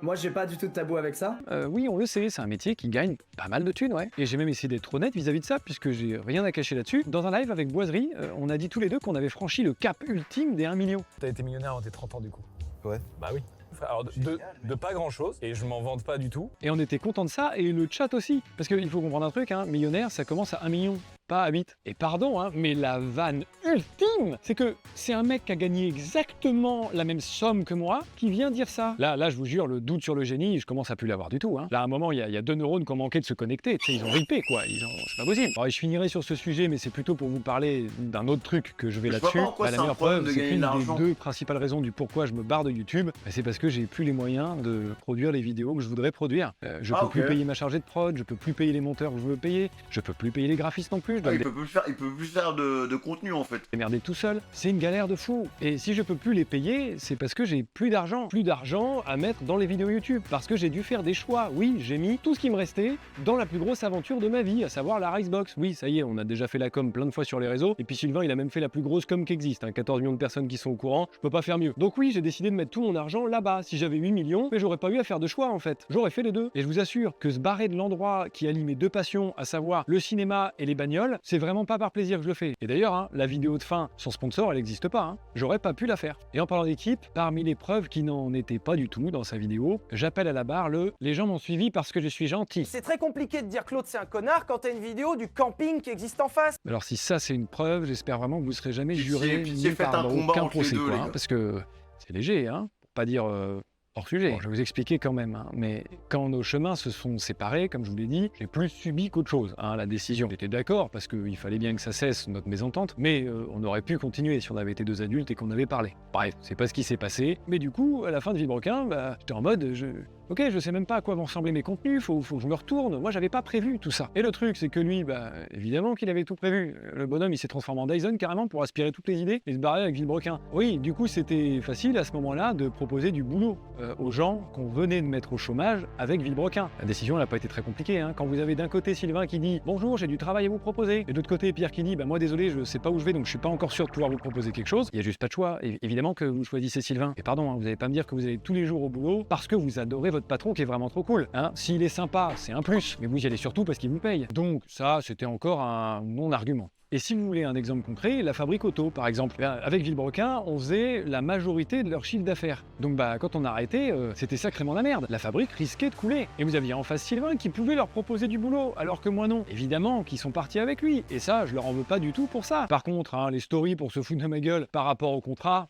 Moi, j'ai pas du tout de tabou avec ça. Oui, on le sait, c'est un métier qui gagne pas mal de thunes, ouais. Et j'ai même essayé d'être honnête vis-à-vis de ça, puisque j'ai rien à cacher là-dessus. Dans un live avec Boiserie, on a dit tous les deux qu'on avait franchi le cap ultime des 1 million. T'as été millionnaire à tes 30 ans, du coup? Ouais. Bah oui. Alors, de pas grand-chose, et je m'en vante pas du tout. Et on était content de ça, et le chat aussi. Parce qu'il faut comprendre un truc, hein, millionnaire, ça commence à 1 million, pas à 8. Et pardon, hein, mais la vanne ultime, c'est que c'est un mec qui a gagné exactement la même somme que moi qui vient dire ça. Là, je vous jure, le doute sur le génie, je commence à plus l'avoir du tout. Hein. Là, à un moment, il y a 2 neurones qui ont manqué de se connecter. Tu sais, ils ont ripé, quoi. C'est pas possible. Alors, je finirai sur ce sujet, mais c'est plutôt pour vous parler d'un autre truc que je vais là-dessus. La meilleure preuve, c'est qu'une des 2 principales raisons du pourquoi je me barre de YouTube, c'est parce que j'ai plus les moyens de produire les vidéos que je voudrais produire. Je peux plus payer ma chargée de prod, je peux plus payer les monteurs que je veux payer, je peux plus payer les graphistes non plus. Il peut plus faire de contenu en fait. Démerder tout seul, c'est une galère de fou. Et si je peux plus les payer, c'est parce que j'ai plus d'argent à mettre dans les vidéos YouTube. Parce que j'ai dû faire des choix. Oui, j'ai mis tout ce qui me restait dans la plus grosse aventure de ma vie, à savoir la Ricebox. Oui, ça y est, on a déjà fait la com plein de fois sur les réseaux. Et puis Sylvain, il a même fait la plus grosse com qui existe. 14 millions de personnes qui sont au courant, je peux pas faire mieux. Donc oui, j'ai décidé de mettre tout mon argent là-bas. Si j'avais 8 millions, mais j'aurais pas eu à faire de choix en fait. J'aurais fait les deux. Et je vous assure que se barrer de l'endroit qui allie mes 2 passions, à savoir le cinéma et les bagnoles, c'est vraiment pas par plaisir que je le fais. Et d'ailleurs, hein, la vidéo de fin sans sponsor, elle n'existe pas. Hein. J'aurais pas pu la faire. Et en parlant d'équipe, parmi les preuves qui n'en étaient pas du tout dans sa vidéo, j'appelle à la barre le « les gens m'ont suivi parce que je suis gentil ». C'est très compliqué de dire Claude c'est un connard quand t'as une vidéo du camping qui existe en face. Alors si ça c'est une preuve, j'espère vraiment que vous serez jamais juré ni par aucun procès, quoi, hein, parce que c'est léger, hein, pour pas dire hors sujet. Bon, je vais vous expliquer quand même, hein, mais quand nos chemins se sont séparés, comme je vous l'ai dit, j'ai plus subi qu'autre chose, hein, la décision. J'étais d'accord parce qu'il fallait bien que ça cesse notre mésentente, mais on aurait pu continuer si on avait été 2 adultes et qu'on avait parlé. Bref, c'est pas ce qui s'est passé, mais du coup, à la fin de Villebrequin, j'étais en mode, ok, je sais même pas à quoi vont ressembler mes contenus, faut que je me retourne. Moi, j'avais pas prévu tout ça. Et le truc, c'est que lui, évidemment qu'il avait tout prévu. Le bonhomme, il s'est transformé en Dyson carrément pour aspirer toutes les idées et se barrer avec Villebrequin. Oui, du coup, c'était facile à ce moment-là de proposer du boulot aux gens qu'on venait de mettre au chômage avec Villebrequin. La décision, elle n'a pas été très compliquée. Hein. Quand vous avez d'un côté Sylvain qui dit « Bonjour, j'ai du travail à vous proposer », et de l'autre côté Pierre qui dit « Moi, désolé, je sais pas où je vais, donc je suis pas encore sûr de pouvoir vous proposer quelque chose », il y a juste pas de choix. Et évidemment que vous choisissez Sylvain. Et pardon, hein, vous allez pas me dire que vous allez tous les jours au boulot parce que vous adorez votre patron qui est vraiment trop cool. Hein. S'il est sympa, c'est un plus, mais vous y allez surtout parce qu'il vous paye. Donc ça, c'était encore un non-argument. Et si vous voulez un exemple concret, la fabrique auto, par exemple. Avec Villebrequin, on faisait la majorité de leur chiffre d'affaires. Donc quand on a arrêté, c'était sacrément la merde. La fabrique risquait de couler. Et vous aviez en face Sylvain qui pouvait leur proposer du boulot, alors que moi non. Évidemment qu'ils sont partis avec lui. Et ça, je leur en veux pas du tout pour ça. Par contre, hein, les stories pour se foutre de ma gueule par rapport au contrat...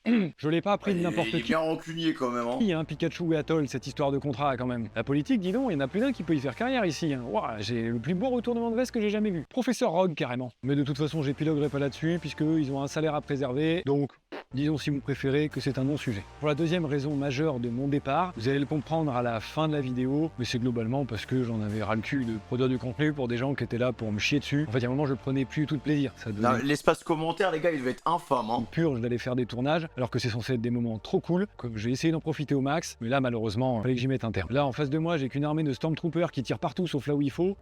Je l'ai pas pris de n'importe qui. Il est bien rancunier quand même. Hein. Hein, Pikachu et Atoll, cette histoire de contrat quand même. La politique, dis donc, il y en a plus d'un qui peut y faire carrière ici. Hein. Wow, j'ai le plus beau retournement de veste que j'ai jamais vu. Professeur Rogue carrément. Mais de toute façon, j'épiloguerai pas là-dessus puisqu'ils ont un salaire à préserver. Donc, disons si vous préférez que c'est un non-sujet. Pour la deuxième raison majeure de mon départ, vous allez le comprendre à la fin de la vidéo, mais c'est globalement parce que j'en avais ras le cul de produire du contenu pour des gens qui étaient là pour me chier dessus. En fait, il y a un moment, je prenais plus tout de plaisir. L'espace commentaire, les gars, il devait être infâme. Hein. Purge d'aller faire des tournages, alors que c'est censé être des moments trop cool, que j'ai essayé d'en profiter au max, mais là, malheureusement, il fallait que j'y mette un terme. Là, en face de moi, j'ai qu'une armée de Stormtroopers qui tirent partout sauf là où il faut.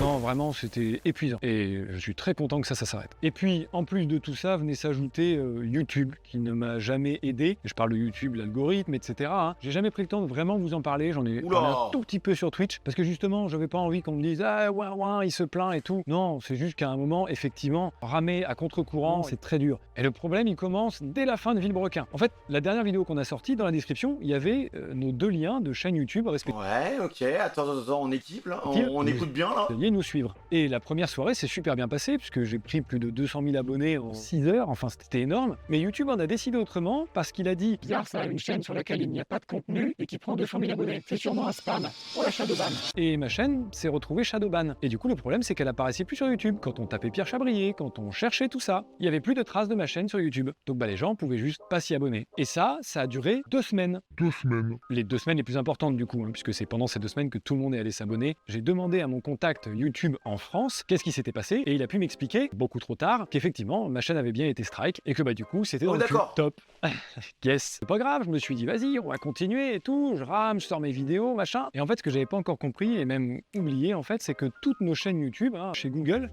Non, vraiment, c'était épuisant. Et je suis très content que ça s'arrête. Et puis, en plus de tout ça, venait s'ajouter YouTube, qui ne m'a jamais aidé. Je parle de YouTube, l'algorithme, etc. Hein. J'ai jamais pris le temps de vraiment vous en parler. J'en ai parlé un tout petit peu sur Twitch, parce que justement, j'avais pas envie qu'on me dise « Ah, ouais, il se plaint et tout ». Non, c'est juste qu'à un moment, effectivement, ramer à contre-courant, c'est très dur. Et le problème, il commence dès la fin de Villebrequin. En fait, la dernière vidéo qu'on a sortie, dans la description, il y avait nos 2 liens de chaîne YouTube respectifs. Ouais, ok, attends, on équipe là, on écoute bien là. Nous suivre. Et la première soirée s'est super bien passée puisque j'ai pris plus de 200 000 abonnés en 6 heures, enfin c'était énorme. Mais YouTube en a décidé autrement parce qu'il a dit bizarre ça, une chaîne sur laquelle il n'y a pas de contenu et qui prend 200 000 abonnés. C'est sûrement un spam. On la shadowban. Et ma chaîne s'est retrouvée shadowban. Et du coup le problème c'est qu'elle apparaissait plus sur YouTube. Quand on tapait Pierre Chabrier, quand on cherchait tout ça, il y avait plus de traces de ma chaîne sur YouTube. Donc les gens pouvaient juste pas s'y abonner. Et ça a duré 2 semaines. 2 semaines. Les 2 semaines les plus importantes du coup, hein, puisque c'est pendant ces 2 semaines que tout le monde est allé s'abonner. J'ai demandé à mon contact YouTube en France qu'est-ce qui s'était passé et il a pu m'expliquer beaucoup trop tard qu'effectivement ma chaîne avait bien été strike et que du coup c'était dans le cul. Top. Yes. C'est pas grave, je me suis dit vas-y on va continuer et tout, je rame, je sors mes vidéos machin. Et en fait ce que j'avais pas encore compris et même oublié en fait c'est que toutes nos chaînes YouTube hein, chez Google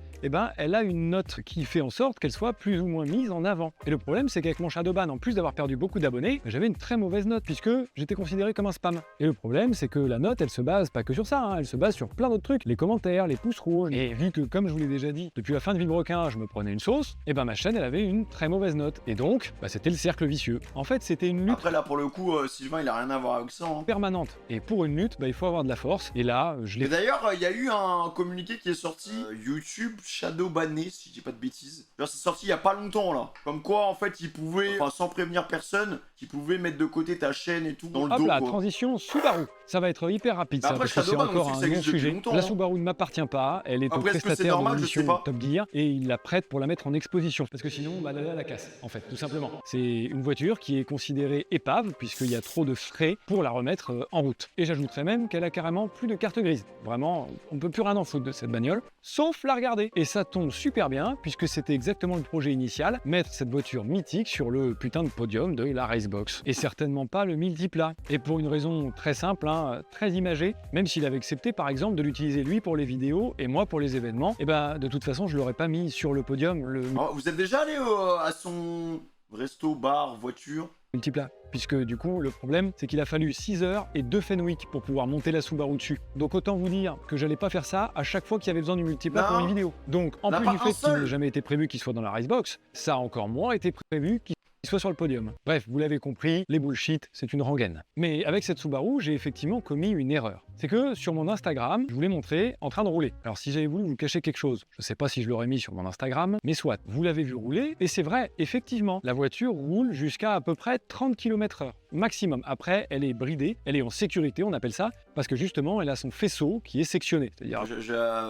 elle a une note qui fait en sorte qu'elle soit plus ou moins mise en avant. Et le problème c'est qu'avec mon shadowban en plus d'avoir perdu beaucoup d'abonnés j'avais une très mauvaise note puisque j'étais considéré comme un spam. Et le problème c'est que la note elle se base pas que sur ça, hein, elle se base sur plein d'autres trucs, les commentaires, les pouces rouges. Et vu que, comme je vous l'ai déjà dit, depuis la fin de Vilebrequin, je me prenais une sauce, et ben ma chaîne, elle avait une très mauvaise note. Et donc, bah, c'était le cercle vicieux. En fait, c'était une lutte Après là, pour le coup, Sylvain, il a rien à voir avec ça. Hein. permanente. Et pour une lutte, bah, il faut avoir de la force. Et là, je Et l'ai... d'ailleurs, il y a eu un communiqué qui est sorti, YouTube Shadow banné, si je dis pas de bêtises. Genre, c'est sorti il y a pas longtemps là. Comme quoi, en fait, ils pouvaient, enfin, sans prévenir personne, qu'ils pouvaient mettre de côté ta chaîne et tout dans le Hop dos. là, quoi. transition Subaru. Ça va être hyper rapide, ça, Après, parce que c'est Shadowban, on encore sait que un ça existe depuis non-sujet. longtemps, La hein. Subaru ne m'appartient pas, elle est au Après, est-ce que c'est prestataire normal? de Je sais l'émission pas. Top Gear, et il la prête pour la mettre en exposition. Parce que sinon, bah, elle a la casse, en fait, tout simplement. C'est une voiture qui est considérée épave, puisqu'il y a trop de frais pour la remettre en route. Et j'ajouterais même qu'elle a carrément plus de carte grise. Vraiment, on peut plus rien en foutre de cette bagnole, sauf la regarder. Et ça tombe super bien, puisque c'était exactement le projet initial, mettre cette voiture mythique sur le putain de podium de la Racebox. Et certainement pas le multiplat. Et pour une raison très simple, hein, très imagée, même s'il avait accepté par exemple de l'utiliser lui pour les vidéos et moi pour les événements, et ben de toute façon je l'aurais pas mis sur le podium, le Oh, vous êtes déjà allé à son resto, bar, voiture? multiplat. Puisque du coup, le problème, c'est qu'il a fallu 6 heures et 2 Fenwick pour pouvoir monter la Subaru dessus. Donc autant vous dire que j'allais pas faire ça à chaque fois qu'il y avait besoin du multiplat pour une vidéo. Donc en plus du fait qu'il n'ait jamais été prévu qu'il soit dans la Racebox, ça a encore moins été prévu qu'il soit sur le podium. Bref, vous l'avez compris, les bullshit, c'est une rengaine. Mais avec cette Subaru, j'ai effectivement commis une erreur. C'est que sur mon Instagram, je vous l'ai montré en train de rouler. Alors si j'avais voulu vous cacher quelque chose, je sais pas si je l'aurais mis sur mon Instagram, mais soit, vous l'avez vu rouler, et c'est vrai, effectivement, la voiture roule jusqu'à à peu près 30 km/h, maximum. Après, elle est bridée, elle est en sécurité, on appelle ça, parce que justement, elle a son faisceau qui est sectionné. C'est-à-dire,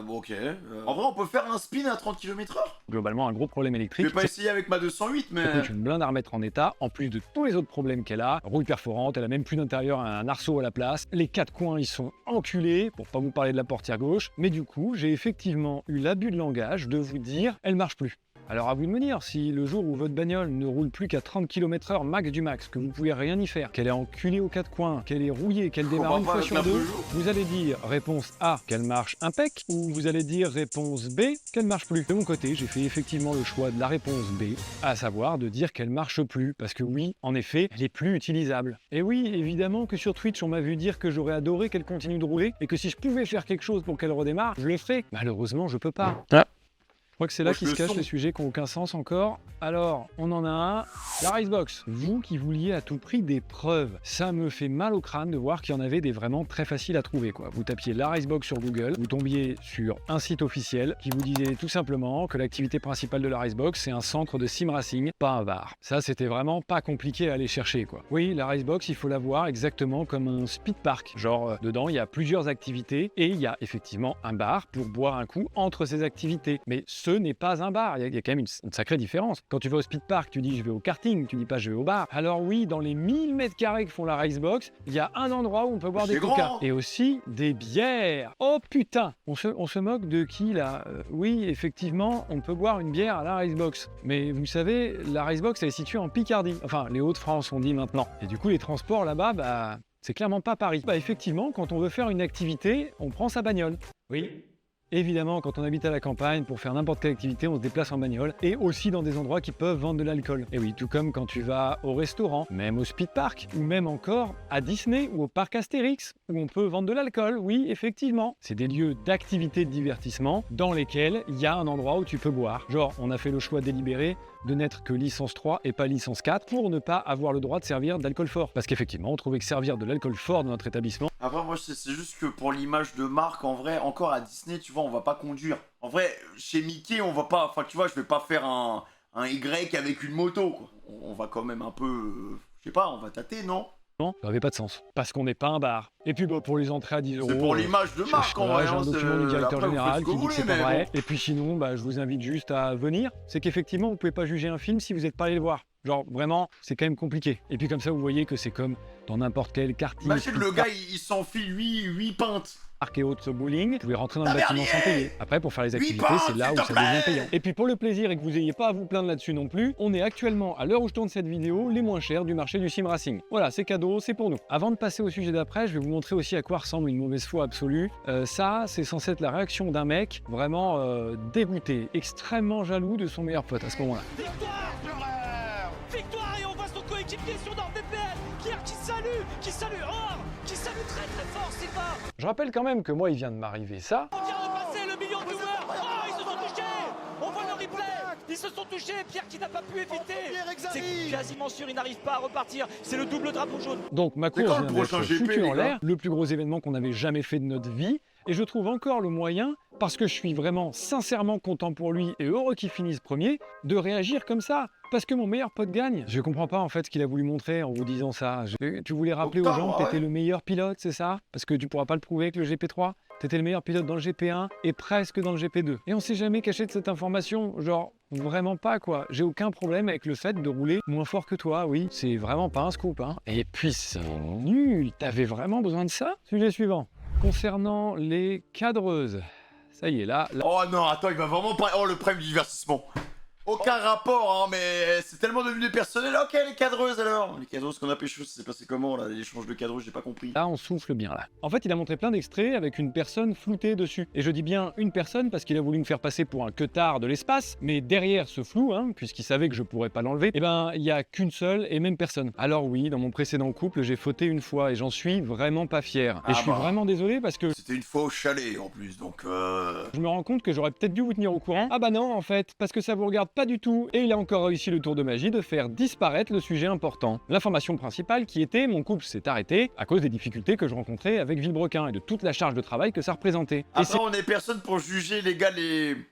Bon, ok. En vrai, on peut faire un spin à 30 km/h. globalement, un gros problème Je électrique. vais pas essayer avec ma 208, mais... Ça coûte une blinde à remettre en état, en plus de tous les autres problèmes qu'elle a. Rouille perforante, elle a même plus d'intérieur, un arceau à la place. Les 4 coins, ils sont enculés, pour pas vous parler de la portière gauche. Mais du coup, j'ai effectivement eu l'abus de langage de vous dire, elle marche plus. Alors à vous de me dire, si le jour où votre bagnole ne roule plus qu'à 30 km/h max du max, que vous pouvez rien y faire, qu'elle est enculée aux 4 coins, qu'elle est rouillée, qu'elle démarre une fois sur deux, vous allez dire réponse A, qu'elle marche impec, ou vous allez dire réponse B, qu'elle marche plus. De mon côté, j'ai fait effectivement le choix de la réponse B, à savoir de dire qu'elle marche plus, parce que oui, en effet, elle est plus utilisable. Et oui, évidemment que sur Twitch, on m'a vu dire que j'aurais adoré qu'elle continue de rouler, et que si je pouvais faire quelque chose pour qu'elle redémarre, je le ferais. Malheureusement, je peux pas. Je crois que c'est là qu'il se cache les sujets qui n'ont aucun sens encore. Alors, on en a un. La Racebox. Vous qui vouliez à tout prix des preuves, ça me fait mal au crâne de voir qu'il y en avait des vraiment très faciles à trouver, quoi. Vous tapiez la Racebox sur Google, vous tombiez sur un site officiel qui vous disait tout simplement que l'activité principale de la Racebox, c'est un centre de sim racing, pas un bar. Ça, c'était vraiment pas compliqué à aller chercher, quoi. Oui, la Racebox, il faut la voir exactement comme un speed park. Genre, dedans, il y a plusieurs activités et il y a effectivement un bar pour boire un coup entre ces activités. Mais ce n'est pas un bar, il y a quand même une sacrée différence. Quand tu vas au speed park, tu dis je vais au karting, tu dis pas je vais au bar. Alors oui, dans les 1000 m² que font la Racebox, il y a un endroit où on peut boire des coca et aussi des bières. Oh putain, on se moque de qui là? Oui, effectivement, on peut boire une bière à la Racebox. Mais vous savez, la Racebox elle est située en Picardie, enfin les Hauts-de-France on dit maintenant. Et du coup les transports là-bas, bah c'est clairement pas Paris. Bah effectivement, quand on veut faire une activité, on prend sa bagnole. Oui. Évidemment, quand on habite à la campagne, pour faire n'importe quelle activité, on se déplace en bagnole et aussi dans des endroits qui peuvent vendre de l'alcool. Et oui, tout comme quand tu vas au restaurant, même au speed park, ou même encore à Disney ou au parc Astérix, où on peut vendre de l'alcool. Oui, effectivement. C'est des lieux d'activité de divertissement dans lesquels il y a un endroit où tu peux boire. Genre, on a fait le choix délibéré de n'être que licence 3 et pas licence 4 pour ne pas avoir le droit de servir d'alcool fort. Parce qu'effectivement, on trouvait que servir de l'alcool fort dans notre établissement... Après, moi, c'est juste que pour l'image de marque, en vrai, encore à Disney, tu vois, on va pas conduire. En vrai, chez Mickey, on va pas... Enfin, tu vois, je vais pas faire un Y avec une moto, quoi. On va quand même un peu... je sais pas, on va tâter, non? Non, ça n'avait pas de sens. Parce qu'on n'est pas un bar. Et puis bah, pour les entrées à 10 €... C'est pour l'image de marque, en vrai. J'ai un document du directeur général qui dit que c'est pas vrai. Bon. Et puis sinon, bah, je vous invite juste à venir. C'est qu'effectivement, vous pouvez pas juger un film si vous n'êtes pas allé le voir. Genre, vraiment, c'est quand même compliqué. Et puis comme ça, vous voyez que c'est comme dans n'importe quel karting. Imagine le gars, il s'enfile 8 pintes. Parc et autres bowling, vous pouvez rentrer dans le bâtiment sans payer. Après, pour faire les activités, c'est là où ça devient payant. Et puis pour le plaisir et que vous n'ayez pas à vous plaindre là-dessus non plus, on est actuellement, à l'heure où je tourne cette vidéo, les moins chers du marché du sim racing. Voilà, c'est cadeau, c'est pour nous. Avant de passer au sujet d'après, je vais vous montrer aussi à quoi ressemble une mauvaise foi absolue. Ça, c'est censé être la réaction d'un mec vraiment dégoûté, extrêmement jaloux de son meilleur pote à ce moment-là. Victoire et on voit son coéquipier sur NordVPN qui salue très très fort Sylvain. Je rappelle quand même que moi il vient de m'arriver ça. On vient de passer le Ils se sont touchés, Pierre qui n'a pas pu éviter. C'est quasiment sûr, il n'arrive pas à repartir. C'est le double drapeau jaune. Donc ma course vient d'être foutue en l'air, le plus gros événement qu'on n'avait jamais fait de notre vie, et je trouve encore le moyen, parce que je suis vraiment sincèrement content pour lui et heureux qu'il finisse premier, de réagir comme ça. Parce que mon meilleur pote gagne. Je comprends pas en fait ce qu'il a voulu montrer en vous disant ça. Tu voulais rappeler aux gens que t'étais le meilleur pilote, c'est ça? Parce que tu pourras pas le prouver avec le GP3. T'étais le meilleur pilote dans le GP1 et presque dans le GP2. Et on s'est jamais caché de cette information, genre vraiment pas quoi. J'ai aucun problème avec le fait de rouler moins fort que toi, oui. C'est vraiment pas un scoop, hein. Et puis c'est nul, t'avais vraiment besoin de ça? Sujet suivant. Concernant les cadreuses. Ça y est, là... Oh non, attends, il va vraiment pas... Oh, le problème du divertissement. Aucun rapport, hein, mais c'est tellement devenu personnel. Ok, les cadreuses alors. Les cadreuses qu'on a pécho, ça s'est passé comment là? L'échange de cadreuses, j'ai pas compris. Là, on souffle bien là. En fait, il a montré plein d'extraits avec une personne floutée dessus. Et je dis bien une personne parce qu'il a voulu me faire passer pour un queutard de l'espace. Mais derrière ce flou, hein, puisqu'il savait que je pourrais pas l'enlever, eh ben, il y a qu'une seule et même personne. Alors oui, dans mon précédent couple, j'ai fauté une fois et j'en suis vraiment pas fier. Et je suis vraiment désolé parce que... C'était une fois au chalet en plus, donc Je me rends compte que j'aurais peut-être dû vous tenir au courant. Ah bah non, en fait, parce que ça vous regarde pas du tout. Et il a encore réussi le tour de magie de faire disparaître le sujet important. L'information principale qui était mon couple s'est arrêté à cause des difficultés que je rencontrais avec Villebrequin et de toute la charge de travail que ça représentait. Après, on est personne pour juger les gars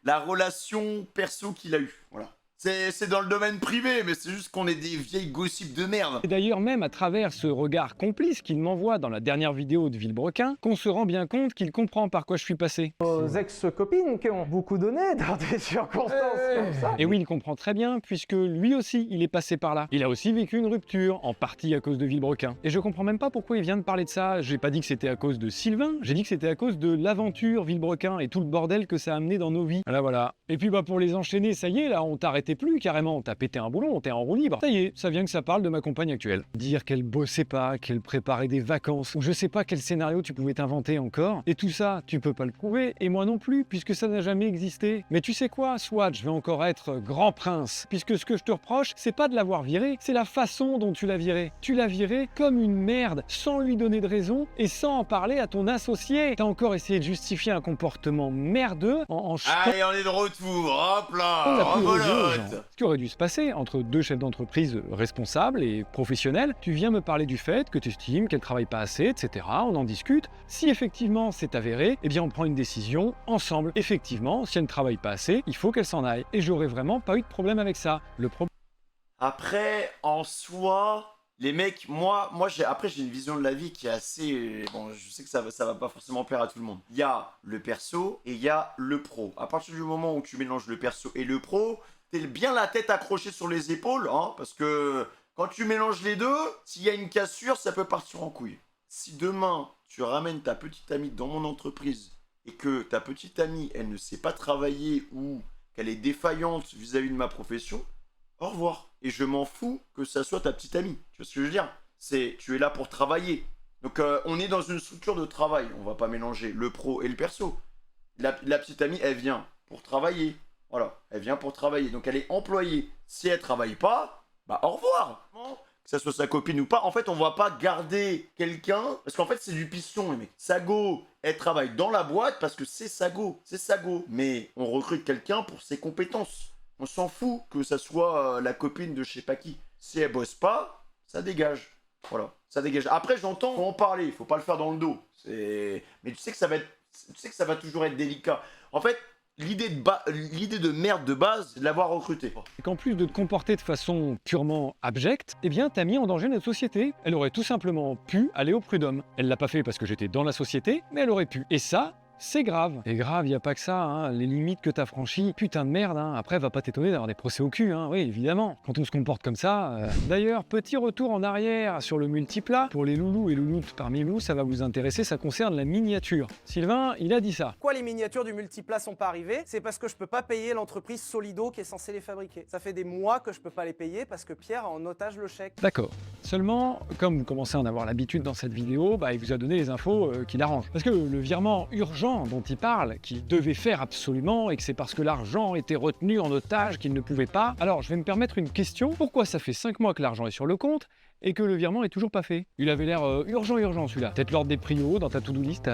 la relation perso qu'il a eue. Voilà. C'est dans le domaine privé, mais c'est juste qu'on est des vieilles gossips de merde. Et d'ailleurs, même à travers ce regard complice qu'il m'envoie dans la dernière vidéo de Villebrequin, qu'on se rend bien compte qu'il comprend par quoi je suis passé. Aux ex-copines qui ont beaucoup donné dans des circonstances comme ça. Et oui, il comprend très bien, puisque lui aussi, il est passé par là. Il a aussi vécu une rupture, en partie à cause de Villebrequin. Et je comprends même pas pourquoi il vient de parler de ça. J'ai pas dit que c'était à cause de Sylvain, j'ai dit que c'était à cause de l'aventure Villebrequin et tout le bordel que ça a amené dans nos vies. Voilà. Et puis bah pour les enchaîner, ça y est, là, on t'arrêtait plus carrément, t'as pété un boulon, t'es en roue libre. Ça y est, ça vient que ça parle de ma compagne actuelle. Dire qu'elle bossait pas, qu'elle préparait des vacances, ou je sais pas quel scénario tu pouvais t'inventer encore. Et tout ça, tu peux pas le prouver, et moi non plus, puisque ça n'a jamais existé. Mais tu sais quoi, soit je vais encore être grand prince, puisque ce que je te reproche, c'est pas de l'avoir viré, c'est la façon dont tu l'as viré. Tu l'as viré comme une merde, sans lui donner de raison, et sans en parler à ton associé. T'as encore essayé de justifier un comportement merdeux en Allez, on est de retour, hop là, rebelote. Ce qui aurait dû se passer entre deux chefs d'entreprise responsables et professionnels, tu viens me parler du fait que tu estimes qu'elle travaille pas assez, etc. On en discute. Si effectivement c'est avéré, eh bien on prend une décision ensemble. Effectivement, si elle ne travaille pas assez, il faut qu'elle s'en aille. Et j'aurais vraiment pas eu de problème avec ça. Le problème... Après, en soi... Les mecs, moi j'ai une vision de la vie qui est assez... Bon, je sais que ça va pas forcément plaire à tout le monde. Il y a le perso et il y a le pro. À partir du moment où tu mélanges le perso et le pro, t'es bien la tête accrochée sur les épaules, hein, parce que quand tu mélanges les deux, s'il y a une cassure, ça peut partir en couille. Si demain, tu ramènes ta petite amie dans mon entreprise et que ta petite amie, elle ne sait pas travailler ou qu'elle est défaillante vis-à-vis de ma profession, au revoir. Et je m'en fous que ça soit ta petite amie. Tu vois ce que je veux dire? Tu es là pour travailler. Donc on est dans une structure de travail. On va pas mélanger le pro et le perso. La petite amie, elle vient pour travailler. Voilà, elle vient pour travailler. Donc elle est employée. Si elle travaille pas, bah au revoir. Que ça soit sa copine ou pas, en fait on va pas garder quelqu'un. Parce qu'en fait c'est du piston les mecs. Sago, elle travaille dans la boîte parce que c'est Sago. C'est Sago. Mais on recrute quelqu'un pour ses compétences. On s'en fout que ça soit la copine de je sais pas qui. Si elle bosse pas, ça dégage. Voilà, ça dégage. Après, j'entends, faut en parler, faut pas le faire dans le dos. Mais tu sais que ça va toujours être délicat. En fait, l'idée de merde de base, c'est de l'avoir recruté. Et qu'en plus de te comporter de façon purement abjecte, eh bien, t'as mis en danger notre société. Elle aurait tout simplement pu aller au prud'homme. Elle l'a pas fait parce que j'étais dans la société, mais elle aurait pu. Et ça, c'est grave. Et grave, y a pas que ça, hein. Les limites que t'as franchies, putain de merde, hein. Après, va pas t'étonner d'avoir des procès au cul, hein. Oui, évidemment. Quand on se comporte comme ça... D'ailleurs, petit retour en arrière sur le multiplat. Pour les loulous et louloutes parmi vous, ça va vous intéresser, ça concerne la miniature. Sylvain, il a dit ça. Pourquoi les miniatures du multiplat sont pas arrivées? C'est parce que je peux pas payer l'entreprise Solido qui est censée les fabriquer. Ça fait des mois que je peux pas les payer parce que Pierre a en otage le chèque. D'accord. Seulement, comme vous commencez à en avoir l'habitude dans cette vidéo, bah, il vous a donné les infos qui l'arrangent. Parce que le virement urgent dont il parle, qu'il devait faire absolument, et que c'est parce que l'argent était retenu en otage qu'il ne pouvait pas. Alors, je vais me permettre une question. Pourquoi ça fait 5 mois que l'argent est sur le compte et que le virement est toujours pas fait? Il avait l'air urgent celui-là. Peut-être l'ordre des prios dans ta to-do list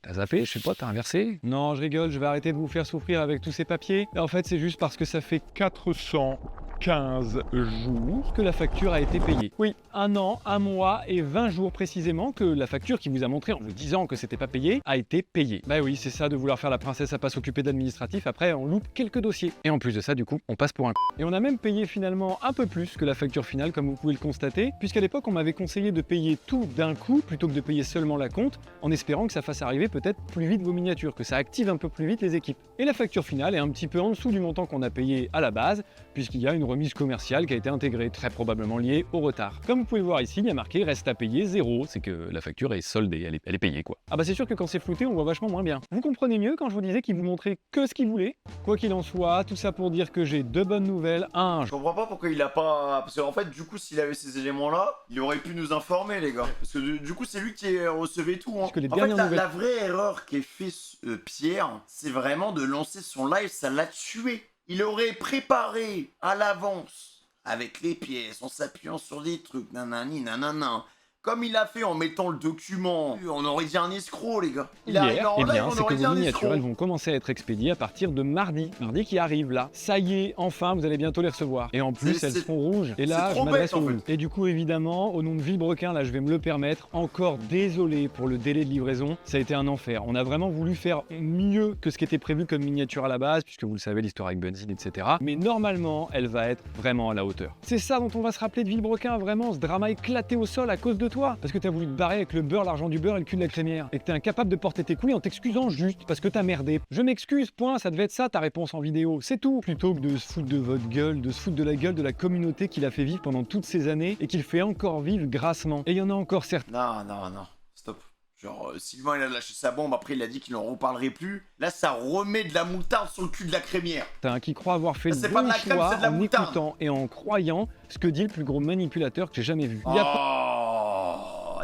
T'as zappé, je sais pas, t'as inversé? Non, je rigole, je vais arrêter de vous faire souffrir avec tous ces papiers. En fait, c'est juste parce que ça fait 415 jours que la facture a été payée. Oui, 1 an, 1 mois et 20 jours précisément que la facture qui vous a montré en vous disant que c'était pas payé a été payée. Bah oui, c'est ça de vouloir faire la princesse à pas s'occuper d'administratif, après on loupe quelques dossiers. Et en plus de ça, du coup, on passe pour un c***. Et on a même payé finalement un peu plus que la facture finale, comme vous pouvez le constater, puisqu'à l'époque on m'avait conseillé de payer tout d'un coup plutôt que de payer seulement la compte, en espérant que ça fasse arriver peut-être plus vite vos miniatures, que ça active un peu plus vite les équipes. Et la facture finale est un petit peu en dessous du montant qu'on a payé à la base, puisqu'il y a une remise commerciale qui a été intégrée, très probablement liée au retard. Comme vous pouvez voir ici, il y a marqué reste à payer 0, c'est que la facture est soldée, elle est payée quoi. Ah bah c'est sûr que quand c'est flouté, on voit vachement moins bien. Vous comprenez mieux quand je vous disais qu'il vous montrait que ce qu'il voulait. Quoi qu'il en soit, tout ça pour dire que j'ai 2 bonnes nouvelles. Je comprends pas pourquoi il a pas... Parce qu'en fait, du coup, s'il avait ces éléments-là, il aurait pu nous informer, les gars. Parce que du coup, c'est lui qui recevait tout. Hein. Que les en fait, nouvelles... la vraie erreur qu'ait fait Pierre, c'est vraiment de lancer son live, ça l'a tué. Il aurait préparé à l'avance, avec les pièces, en s'appuyant sur des trucs, nanani, nanana. Comme il a fait en mettant le document, on aurait dit un escroc, les gars. Hier, eh bien, c'est que vos miniatures, elles vont commencer à être expédiées à partir de mardi. Mardi qui arrive, là. Ça y est, enfin, vous allez bientôt les recevoir. Et en plus, elles seront rouges. Et là, je m'adresse au loup. Et du coup, évidemment, au nom de Villebrequin, là, je vais me le permettre. Encore désolé pour le délai de livraison. Ça a été un enfer. On a vraiment voulu faire mieux que ce qui était prévu comme miniature à la base, puisque vous le savez, l'histoire avec Benzine, etc. Mais normalement, elle va être vraiment à la hauteur. C'est ça dont on va se rappeler de Villebrequin, vraiment, ce drama éclaté au sol à cause de toi, parce que t'as voulu te barrer avec le beurre, l'argent du beurre et le cul de la crémière, et que t'es incapable de porter tes couilles en t'excusant juste parce que t'as merdé. Je m'excuse, point, ça devait être ça ta réponse en vidéo, c'est tout. Plutôt que de se foutre de votre gueule, de se foutre de la gueule de la communauté qu'il a fait vivre pendant toutes ces années et qu'il fait encore vivre grassement. Et il y en a encore certains. Non, stop. Genre, Sylvain il a lâché sa bombe, après il a dit qu'il n'en reparlerait plus. Là, ça remet de la moutarde sur le cul de la crémière. T'as un qui croit avoir fait le bon choix en écoutant et en croyant ce que dit le plus gros manipulateur que j'ai jamais vu.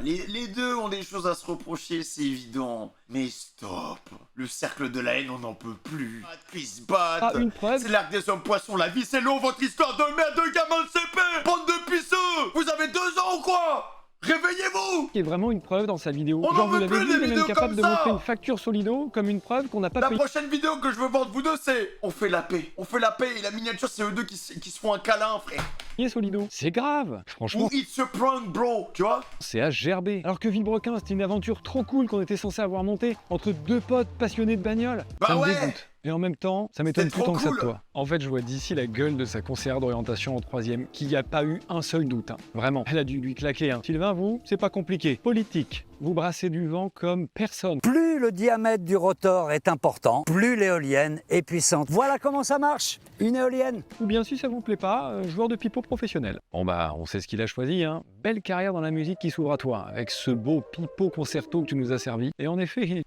Les deux ont des choses à se reprocher, c'est évident. Mais stop. Le cercle de la haine, on n'en peut plus. Puis se battre. C'est l'arc des hommes poissons, la vie c'est long, votre histoire de merde de gamin de CP. Bande de pisseux. Vous avez 2 ans ou quoi? Réveillez-vous! Qui est vraiment une preuve dans sa vidéo. Genre vous l'avez vu, il est même capable de montrer une facture Solido comme une preuve qu'on n'a pas payé. La prochaine vidéo que je veux voir de vous deux, c'est on fait la paix. On fait la paix et la miniature, c'est eux deux qui se font un câlin, frère. Solido, c'est grave, franchement. Ou it's a prank, bro, tu vois? C'est à gerber. Alors que Villebrequin, c'était une aventure trop cool qu'on était censé avoir montée entre 2 potes passionnés de bagnole. Ça me dégoûte. Et en même temps, ça m'étonne plus tant que ça de toi. En fait, je vois d'ici la gueule de sa conseillère d'orientation en 3e, qu'il n'y a pas eu un seul doute. Hein. Vraiment, elle a dû lui claquer. Hein. Sylvain, vous, c'est pas compliqué. Politique, vous brassez du vent comme personne. Plus le diamètre du rotor est important, plus l'éolienne est puissante. Voilà comment ça marche, une éolienne. Ou bien si ça vous plaît pas, joueur de pipeau professionnel. Bon bah, on sait ce qu'il a choisi. Hein. Belle carrière dans la musique qui s'ouvre à toi, avec ce beau pipeau concerto que tu nous as servi. Et en effet, il...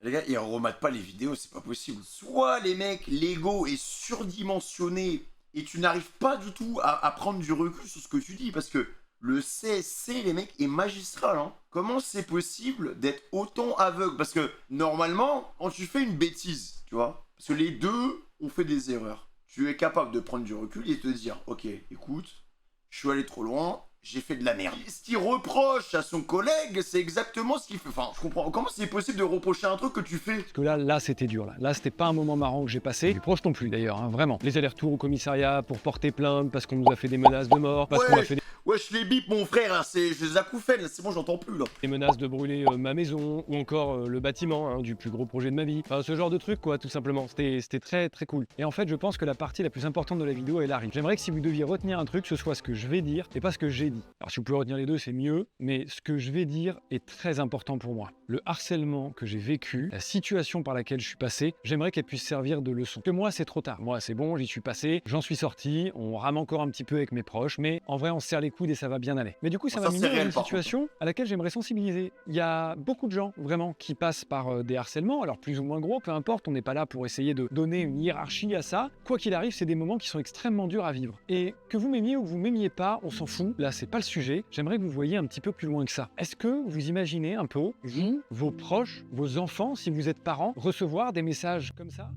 Les gars, ils rematent pas les vidéos, c'est pas possible. Soit les mecs, l'ego est surdimensionné et tu n'arrives pas du tout à prendre du recul sur ce que tu dis, parce que le CSC, les mecs, est magistral. Hein. Comment c'est possible d'être autant aveugle? Parce que normalement, quand tu fais une bêtise, tu vois, parce que les deux ont fait des erreurs, tu es capable de prendre du recul et te dire, ok, écoute, je suis allé trop loin, j'ai fait de la merde. Ce qu'il reproche à son collègue, c'est exactement ce qu'il fait. Enfin, je comprends. Comment c'est possible de reprocher un truc que tu fais? Parce que là, c'était dur. Là, c'était pas un moment marrant que j'ai passé. Du proche non plus, d'ailleurs, hein, vraiment. Les allers-retours au commissariat pour porter plainte parce qu'on nous a fait des menaces de mort, parce qu'on a fait des... Wesh, les bips, mon frère, là, je les acouphènes, c'est bon, j'entends plus, là. Des menaces de brûler ma maison, ou encore le bâtiment, hein, du plus gros projet de ma vie. Enfin, ce genre de truc, quoi, tout simplement. C'était très, très cool. Et en fait, je pense que la partie la plus importante de la vidéo, elle arrive. J'aimerais que si vous deviez retenir un truc, ce soit ce que je vais dire et pas ce que j'ai dit. Alors, si vous pouvez retenir les deux, c'est mieux, mais ce que je vais dire est très important pour moi. Le harcèlement que j'ai vécu, la situation par laquelle je suis passé, j'aimerais qu'elle puisse servir de leçon. Que moi, c'est trop tard. Moi, c'est bon, j'y suis passé, j'en suis sorti, on rame encore un petit peu avec mes proches, mais en vrai, on se serre les coudes et ça va bien aller. Mais du coup, ça m'a mis dans une situation à laquelle j'aimerais sensibiliser. Il y a beaucoup de gens, vraiment, qui passent par des harcèlements, alors plus ou moins gros, peu importe, on n'est pas là pour essayer de donner une hiérarchie à ça. Quoi qu'il arrive, c'est des moments qui sont extrêmement durs à vivre. Et que vous m'aimiez ou que vous m'aimiez pas, on s'en fout. Là, c'est pas le sujet. J'aimerais que vous voyiez un petit peu plus loin que ça. Est-ce que vous imaginez un peu, vous, vos proches, vos enfants, si vous êtes parents, recevoir des messages comme ça?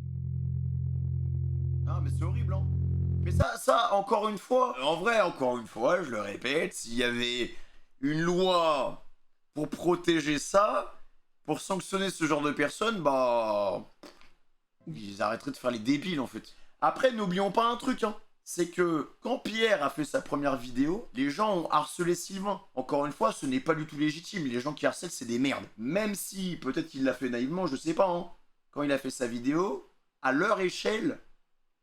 Ah, mais c'est horrible, hein. Mais ça, encore une fois, en vrai, encore une fois, je le répète, s'il y avait une loi pour protéger ça, pour sanctionner ce genre de personnes, bah... ils arrêteraient de faire les débiles, en fait. Après, n'oublions pas un truc, hein. C'est que quand Pierre a fait sa première vidéo, les gens ont harcelé Sylvain. Encore une fois, ce n'est pas du tout légitime. Les gens qui harcèlent, c'est des merdes. Même si, peut-être qu'il l'a fait naïvement, je sais pas, hein. Quand il a fait sa vidéo, à leur échelle,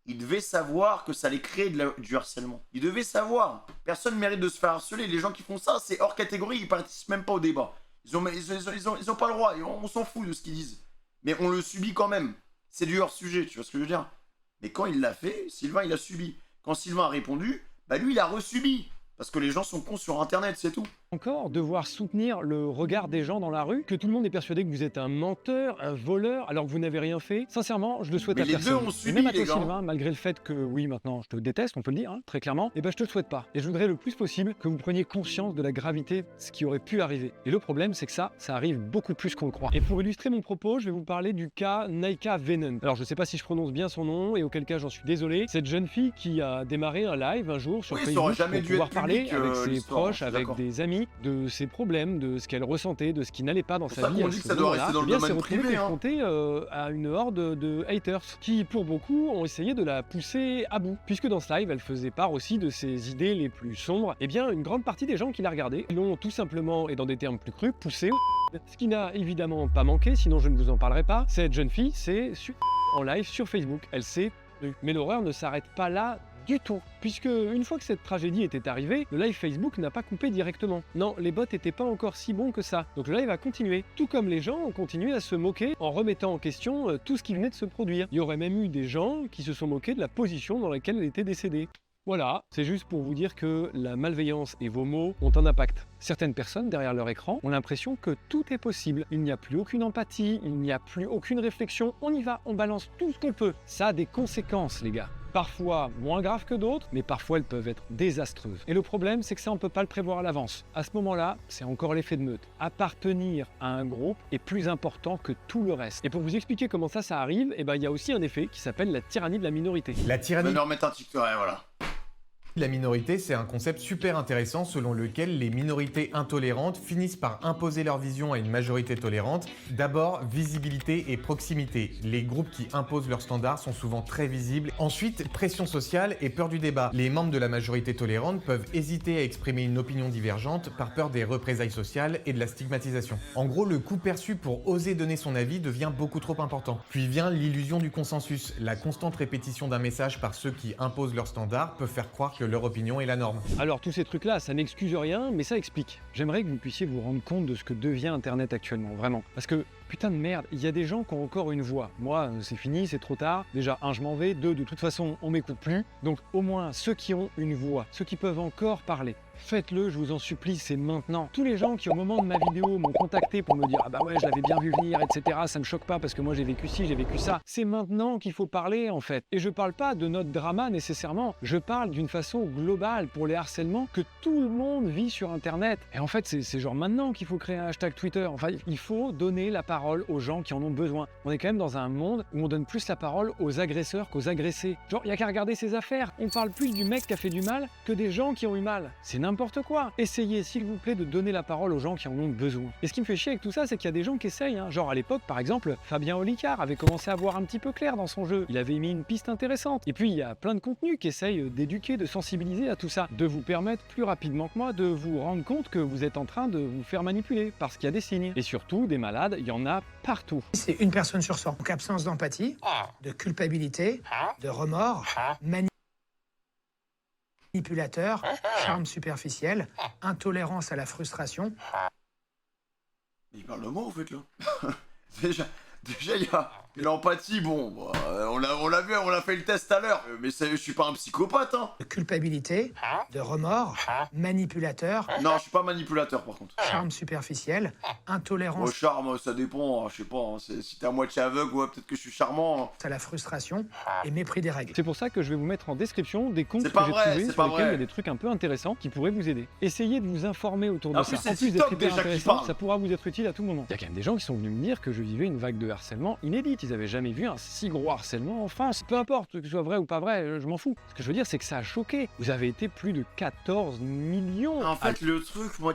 il devait savoir que ça allait créer du harcèlement. Il devait savoir. Personne ne mérite de se faire harceler. Les gens qui font ça, c'est hors catégorie, ils participent même pas au débat. Ils ont pas le droit, on s'en fout de ce qu'ils disent. Mais on le subit quand même. C'est du hors-sujet, tu vois ce que je veux dire? Mais quand il l'a fait, Sylvain, il a subi. Quand Sylvain a répondu, bah lui, il a resubi. Parce que les gens sont cons sur Internet, c'est tout. Encore devoir soutenir le regard des gens dans la rue, que tout le monde est persuadé que vous êtes un menteur, un voleur, alors que vous n'avez rien fait. Sincèrement, je le souhaite à personne. Mais les deux ont subi, et même à toi, les gars. Sylvain, malgré le fait que, oui, maintenant, je te déteste, on peut le dire, hein, très clairement, et ben je te le souhaite pas. Et je voudrais le plus possible que vous preniez conscience de la gravité de ce qui aurait pu arriver. Et le problème, c'est que ça arrive beaucoup plus qu'on le croit. Et pour illustrer mon propos, je vais vous parler du cas Naika Venon. Alors, je sais pas si je prononce bien son nom, et auquel cas, j'en suis désolé. Cette jeune fille qui a démarré un live un jour sur Facebook pour pouvoir parler avec ses proches, avec des amis, de ses problèmes, de ce qu'elle ressentait, de ce qui n'allait pas dans sa vie. On dit que ça doit rester dans le domaine privé. Confrontée à une horde de haters qui, pour beaucoup, ont essayé de la pousser à bout. Puisque dans ce live, elle faisait part aussi de ses idées les plus sombres. Et bien, une grande partie des gens qui la regardaient l'ont tout simplement, et dans des termes plus crus, poussée au ce qui n'a évidemment pas manqué, sinon je ne vous en parlerai pas. Cette jeune fille s'est en live sur Facebook. Elle s'est nue. Mais l'horreur ne s'arrête pas là du tout, puisque une fois que cette tragédie était arrivée, le live Facebook n'a pas coupé directement. Non, les bots n'étaient pas encore si bons que ça, donc le live a continué. Tout comme les gens ont continué à se moquer en remettant en question tout ce qui venait de se produire. Il y aurait même eu des gens qui se sont moqués de la position dans laquelle elle était décédée. Voilà, c'est juste pour vous dire que la malveillance et vos mots ont un impact. Certaines personnes, derrière leur écran, ont l'impression que tout est possible. Il n'y a plus aucune empathie, il n'y a plus aucune réflexion. On y va, on balance tout ce qu'on peut. Ça a des conséquences, les gars. Parfois moins graves que d'autres, mais parfois elles peuvent être désastreuses. Et le problème, c'est que ça, on ne peut pas le prévoir à l'avance. À ce moment-là, c'est encore l'effet de meute. Appartenir à un groupe est plus important que tout le reste. Et pour vous expliquer comment ça arrive, eh ben, il y a aussi un effet qui s'appelle la tyrannie de la minorité. La tyrannie... Je vais remettre un TikTok, ouais, voilà. La minorité, c'est un concept super intéressant selon lequel les minorités intolérantes finissent par imposer leur vision à une majorité tolérante. D'abord, visibilité et proximité. Les groupes qui imposent leurs standards sont souvent très visibles. Ensuite, pression sociale et peur du débat. Les membres de la majorité tolérante peuvent hésiter à exprimer une opinion divergente par peur des représailles sociales et de la stigmatisation. En gros, le coût perçu pour oser donner son avis devient beaucoup trop important. Puis vient l'illusion du consensus. La constante répétition d'un message par ceux qui imposent leurs standards peut faire croire que leur opinion est la norme. Alors tous ces trucs-là, ça n'excuse rien, mais ça explique. J'aimerais que vous puissiez vous rendre compte de ce que devient Internet actuellement, vraiment. Parce que, putain de merde, il y a des gens qui ont encore une voix. Moi, c'est fini, c'est trop tard. Déjà, 1, je m'en vais. 2, de toute façon, on m'écoute plus. Donc au moins, ceux qui ont une voix, ceux qui peuvent encore parler, faites-le, je vous en supplie, c'est maintenant. Tous les gens qui, au moment de ma vidéo, m'ont contacté pour me dire « Ah bah ouais, je l'avais bien vu venir, etc. » Ça me choque pas parce que moi j'ai vécu ci, j'ai vécu ça. C'est maintenant qu'il faut parler, en fait. Et je parle pas de notre drama, nécessairement. Je parle d'une façon globale pour les harcèlements que tout le monde vit sur Internet. Et en fait, c'est genre maintenant qu'il faut créer un hashtag Twitter. Enfin, il faut donner la parole aux gens qui en ont besoin. On est quand même dans un monde où on donne plus la parole aux agresseurs qu'aux agressés. Genre, il y a qu'à regarder ces affaires. On parle plus du mec qui a fait du mal que des gens qui ont eu mal. C'est n'importe quoi. Essayez, s'il vous plaît, de donner la parole aux gens qui en ont besoin. Et ce qui me fait chier avec tout ça, c'est qu'il y a des gens qui essayent. Hein. Genre à l'époque, par exemple, Fabien Olicard avait commencé à voir un petit peu clair dans son jeu. Il avait mis une piste intéressante. Et puis, il y a plein de contenus qui essayent d'éduquer, de sensibiliser à tout ça. De vous permettre plus rapidement que moi de vous rendre compte que vous êtes en train de vous faire manipuler. Parce qu'il y a des signes. Et surtout, des malades, il y en a partout. C'est une personne sur 100. Donc absence d'empathie, de culpabilité, de remords, manipulateur, charme superficiel, intolérance à la frustration. Il parle de moi, en fait, là. Déjà, il y a l'empathie, bon, on l'a vu, on a fait le test à l'heure. Mais je suis pas un psychopathe, hein. De culpabilité, de remords, manipulateur. Non, je suis pas manipulateur, par contre. Charme superficiel, intolérance. Au charme, ça dépend, je sais pas, hein, si t'es à moitié aveugle, ouais, peut-être que je suis charmant. À la frustration et mépris des règles. C'est pour ça que je vais vous mettre en description des comptes que j'ai vrai, trouvés sur lesquels il y a des trucs un peu intéressants qui pourraient vous aider. Essayez de vous informer autour de ça. En plus d'être hyper intéressant, ça pourra vous être utile à tout moment. Il y a quand même des gens qui sont venus me dire que je vivais une vague de harcèlement inédite. Ils avaient jamais vu un si gros harcèlement en France. Peu importe que ce soit vrai ou pas vrai, je m'en fous. Ce que je veux dire, c'est que ça a choqué. Vous avez été plus de 14 millions. En fait, le truc, moi,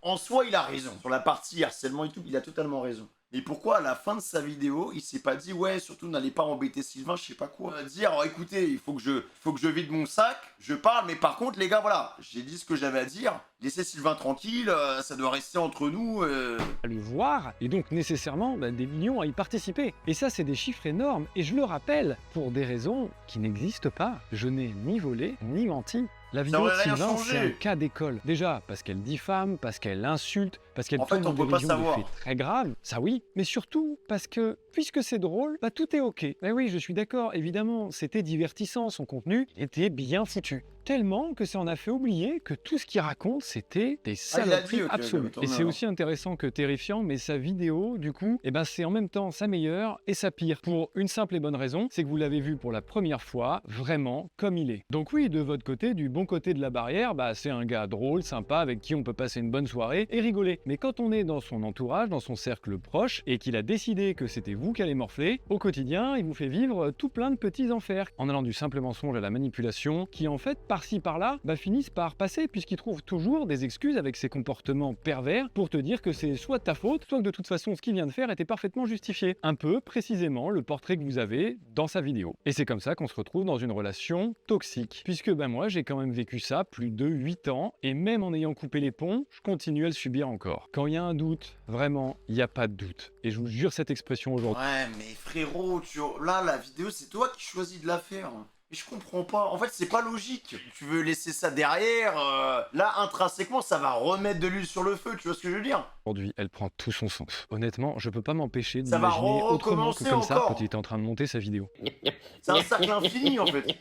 En soi, il a raison. Sur la partie harcèlement et tout, il a totalement raison. Mais pourquoi à la fin de sa vidéo, il s'est pas dit ouais, surtout n'allez pas embêter Sylvain, je sais pas quoi. Dire oh, écoutez, il faut que je vide mon sac, je parle, mais par contre les gars, voilà, j'ai dit ce que j'avais à dire. Laissez Sylvain tranquille, ça doit rester entre nous. À le voir, et donc nécessairement des millions à y participer. Et ça, c'est des chiffres énormes, et je le rappelle, pour des raisons qui n'existent pas. Je n'ai ni volé, ni menti. La vidéo de Sylvain, c'est un cas d'école. Déjà, parce qu'elle diffame, parce qu'elle insulte, parce qu'elle tourne en dérision de faits très graves, ça oui, mais surtout parce que, puisque c'est drôle, tout est ok. Eh oui, je suis d'accord, évidemment, c'était divertissant, son contenu était bien foutu. Tellement que ça en a fait oublier que tout ce qu'il raconte, c'était des saloperies absolues. Et c'est aussi intéressant que terrifiant, mais sa vidéo, du coup, c'est en même temps sa meilleure et sa pire. Pour une simple et bonne raison, c'est que vous l'avez vu pour la première fois, vraiment comme il est. Donc oui, de votre côté, du bon côté de la barrière, c'est un gars drôle, sympa, avec qui on peut passer une bonne soirée et rigoler. Mais quand on est dans son entourage, dans son cercle proche, et qu'il a décidé que c'était vous qui allez morfler, au quotidien, il vous fait vivre tout plein de petits enfers, en allant du simple mensonge à la manipulation, qui en fait, par-ci par-là, finissent par passer, puisqu'il trouve toujours des excuses avec ses comportements pervers pour te dire que c'est soit ta faute, soit que de toute façon ce qu'il vient de faire était parfaitement justifié. Un peu, précisément, le portrait que vous avez dans sa vidéo. Et c'est comme ça qu'on se retrouve dans une relation toxique. Puisque moi, j'ai quand même vécu ça plus de 8 ans, et même en ayant coupé les ponts, je continue à le subir encore. Quand il y a un doute, vraiment, il n'y a pas de doute. Et je vous jure cette expression aujourd'hui. Ouais, mais frérot, là, la vidéo, c'est toi qui choisis de la faire. Et je comprends pas. En fait, c'est pas logique. Tu veux laisser ça derrière. Là, intrinsèquement, ça va remettre de l'huile sur le feu. Tu vois ce que je veux dire? Aujourd'hui, elle prend tout son sens. Honnêtement, je peux pas m'empêcher de m'imaginer autrement que comme ça quand il était en train de monter sa vidéo. C'est un cercle infini, en fait.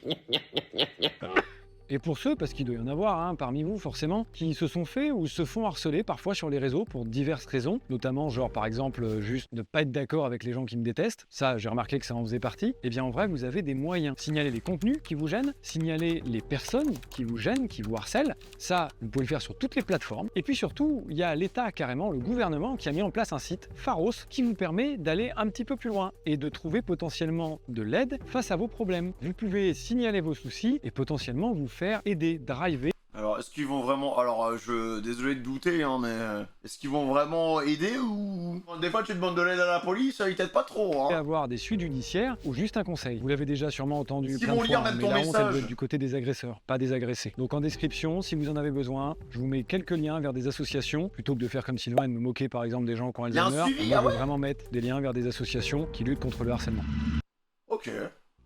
Et pour ceux, parce qu'il doit y en avoir parmi vous forcément, qui se sont fait ou se font harceler parfois sur les réseaux pour diverses raisons, notamment genre par exemple juste ne pas être d'accord avec les gens qui me détestent, ça j'ai remarqué que ça en faisait partie, et bien en vrai vous avez des moyens. Signaler les contenus qui vous gênent, signaler les personnes qui vous gênent, qui vous harcèlent, ça vous pouvez le faire sur toutes les plateformes. Et puis surtout, il y a l'État carrément, le gouvernement qui a mis en place un site, Pharos, qui vous permet d'aller un petit peu plus loin et de trouver potentiellement de l'aide face à vos problèmes. Vous pouvez signaler vos soucis et potentiellement vous faire aider, driver. Alors, est-ce qu'ils vont vraiment... Alors, désolé de douter, mais... Est-ce qu'ils vont vraiment aider ou... Des fois, tu demandes de l'aide à la police, ils t'aident pas trop, Et avoir des suites judiciaires ou juste un conseil. Vous l'avez déjà sûrement entendu plein de lire fois, même mais ton la honte, elle message. doit être du côté des agresseurs, pas des agressés. Donc en description, si vous en avez besoin, je vous mets quelques liens vers des associations, plutôt que de faire comme Sylvain et de me moquer par exemple des gens qui ont Alzheimer. Moi, je veux vraiment mettre des liens vers des associations qui luttent contre le harcèlement. Ok.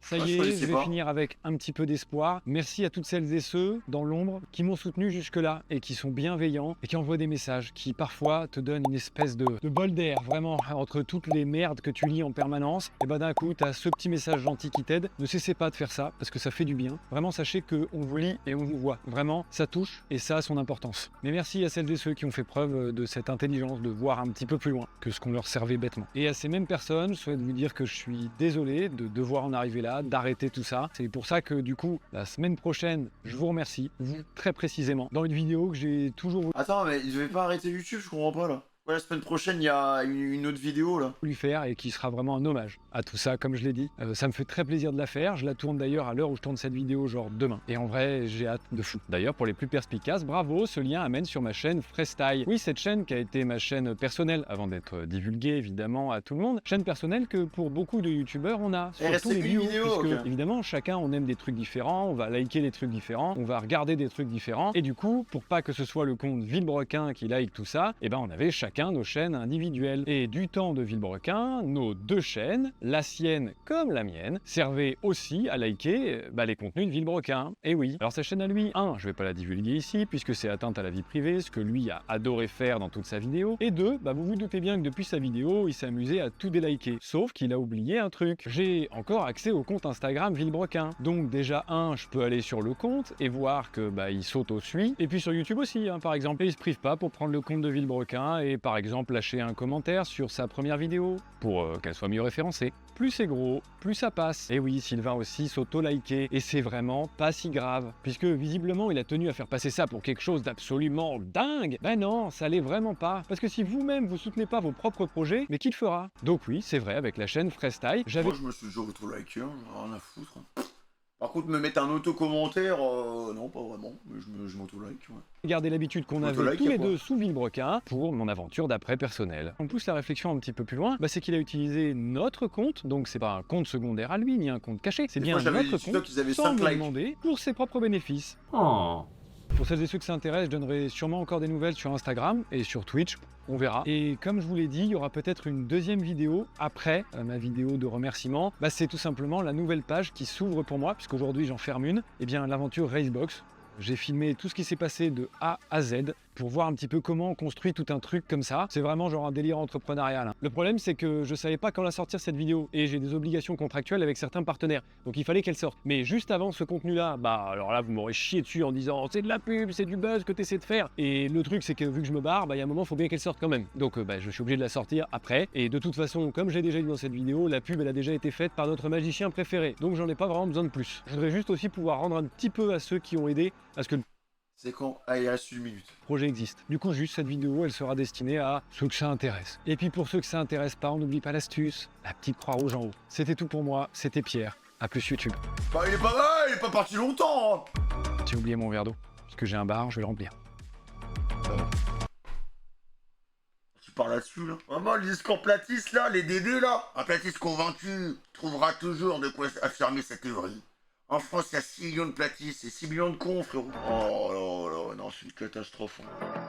Ça y est, je vais finir avec un petit peu d'espoir. Merci à toutes celles et ceux, dans l'ombre, qui m'ont soutenu jusque-là et qui sont bienveillants et qui envoient des messages qui parfois te donnent une espèce de bol d'air, vraiment, entre toutes les merdes que tu lis en permanence. Et d'un coup, t'as ce petit message gentil qui t'aide. Ne cessez pas de faire ça parce que ça fait du bien. Vraiment, sachez qu'on vous lit et on vous voit. Vraiment, ça touche et ça a son importance. Mais merci à celles et ceux qui ont fait preuve de cette intelligence de voir un petit peu plus loin que ce qu'on leur servait bêtement. Et à ces mêmes personnes, je souhaite vous dire que je suis désolé de devoir en arriver là, d'arrêter tout ça. C'est pour ça que du coup, la semaine prochaine, je vous remercie, vous très précisément, dans une vidéo que j'ai toujours... Attends, mais il devait pas arrêter YouTube, je comprends pas là. Ouais, la semaine prochaine, il y a une autre vidéo là. Lui faire et qui sera vraiment un hommage à tout ça, comme je l'ai dit. Ça me fait très plaisir de la faire. Je la tourne d'ailleurs à l'heure où je tourne cette vidéo, genre demain. Et en vrai, j'ai hâte de fou. D'ailleurs, pour les plus perspicaces, bravo, ce lien amène sur ma chaîne Freestyle. Oui, cette chaîne qui a été ma chaîne personnelle avant d'être divulguée évidemment à tout le monde. Chaîne personnelle que pour beaucoup de youtubeurs on a. Surtout les vidéos, puisque okay. Évidemment, chacun on aime des trucs différents, on va liker des trucs différents, on va regarder des trucs différents. Et du coup, pour pas que ce soit le compte Villebrequin qui like tout ça, et on avait chacun nos chaînes individuelles. Et du temps de Villebrequin, nos deux chaînes, la sienne comme la mienne, servaient aussi à liker les contenus de Villebrequin. Et oui. Alors sa chaîne à lui, je vais pas la divulguer ici puisque c'est atteinte à la vie privée, ce que lui a adoré faire dans toute sa vidéo. Et deux, vous vous doutez bien que depuis sa vidéo, il s'est amusé à tout déliker. Sauf qu'il a oublié un truc. J'ai encore accès au compte Instagram Villebrequin. Donc déjà je peux aller sur le compte et voir que il s'auto-suit. Et puis sur YouTube aussi, par exemple. Et il se prive pas pour prendre le compte de Villebrequin et par exemple lâcher un commentaire sur sa première vidéo pour qu'elle soit mieux référencée. Plus c'est gros, plus ça passe. Et oui, Sylvain aussi s'auto-liker et c'est vraiment pas si grave puisque visiblement il a tenu à faire passer ça pour quelque chose d'absolument dingue. Non, ça l'est vraiment pas parce que si vous-même vous soutenez pas vos propres projets, mais qui le fera? Donc oui, c'est vrai, avec la chaîne Freestyle, Moi je me suis déjà auto-liké, rien à foutre. Par contre, me mettre un auto-commentaire, non, pas vraiment. Mais je m'auto-like, ouais. Gardez l'habitude qu'on avait Auto-like, tous les quoi. deux sous Villebrequin pour mon aventure d'après personnelle. On pousse la réflexion un petit peu plus loin, c'est qu'il a utilisé notre compte, donc c'est pas un compte secondaire à lui, ni un compte caché, c'est Des bien fois, j'avais notre des TikTok, compte, ils avaient sans 5 me likes. demander, pour ses propres bénéfices. Pour celles et ceux que ça intéresse, je donnerai sûrement encore des nouvelles sur Instagram et sur Twitch, on verra. Et comme je vous l'ai dit, il y aura peut-être une deuxième vidéo après ma vidéo de remerciement. C'est tout simplement la nouvelle page qui s'ouvre pour moi, puisqu'aujourd'hui j'en ferme une, et bien l'aventure Racebox. J'ai filmé tout ce qui s'est passé de A à Z pour voir un petit peu comment on construit tout un truc comme ça. C'est vraiment genre un délire entrepreneurial, hein. Le problème, c'est que je savais pas quand la sortir cette vidéo et j'ai des obligations contractuelles avec certains partenaires. Donc il fallait qu'elle sorte. Mais juste avant ce contenu-là, alors là, vous m'aurez chié dessus en disant c'est de la pub, c'est du buzz que tu essaies de faire. Et le truc, c'est que vu que je me barre, il y a un moment, il faut bien qu'elle sorte quand même. Donc je suis obligé de la sortir après. Et de toute façon, comme j'ai déjà dit dans cette vidéo, la pub, elle a déjà été faite par notre magicien préféré. Donc j'en ai pas vraiment besoin de plus. Je voudrais juste aussi pouvoir rendre un petit peu à ceux qui ont aidé à ce que le C'est quand? Ah, il reste 1 minute. projet existe. Du coup, juste cette vidéo, elle sera destinée à ceux que ça intéresse. Et puis pour ceux que ça intéresse pas, on n'oublie pas l'astuce, la petite croix rouge en haut. C'était tout pour moi, c'était Pierre. À plus YouTube. Il est pas mal, il est pas parti longtemps. J'ai oublié mon verre d'eau. Parce que j'ai un bar, je vais le remplir. Tu parles là-dessus, là. Vraiment, les discours platistes, là, les DD, là. Un platiste convaincu trouvera toujours de quoi affirmer sa théorie. En France, il y a 6 millions de platistes et 6 millions de cons, frérot. Oh là là, non, c'est une catastrophe.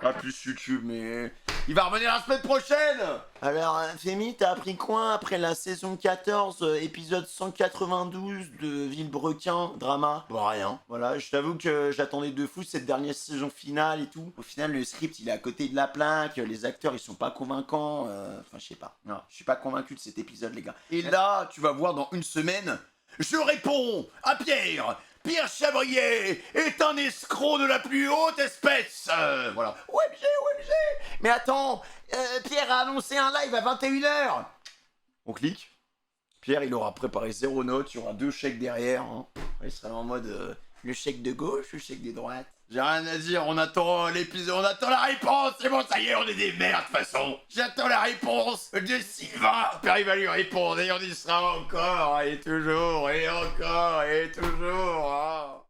Pas plus YouTube, mais... Il va revenir la semaine prochaine. Alors, Femi, t'as appris quoi après la saison 14, épisode 192 de Villebrequin, drama? Rien. Voilà, je t'avoue que j'attendais de fou cette dernière saison finale et tout. Au final, le script, il est à côté de la plaque, les acteurs, ils sont pas convaincants. Enfin, je sais pas. Non, je suis pas convaincu de cet épisode, les gars. Et là, tu vas voir dans une semaine... Je réponds à Pierre. Pierre Chabrier est un escroc de la plus haute espèce. Voilà. OMG. Mais attends, Pierre a annoncé un live à 21h. On clique. Pierre, il aura préparé 0 note, il y aura 2 chèques derrière. Hein. Il sera en mode le chèque de gauche, le chèque de droite. J'ai rien à dire, on attend l'épisode, on attend la réponse. C'est bon, ça y est, on est des merdes de toute façon. J'attends la réponse de Sylvain. Pierre, il va lui répondre et on y sera encore et toujours et encore et toujours. Hein.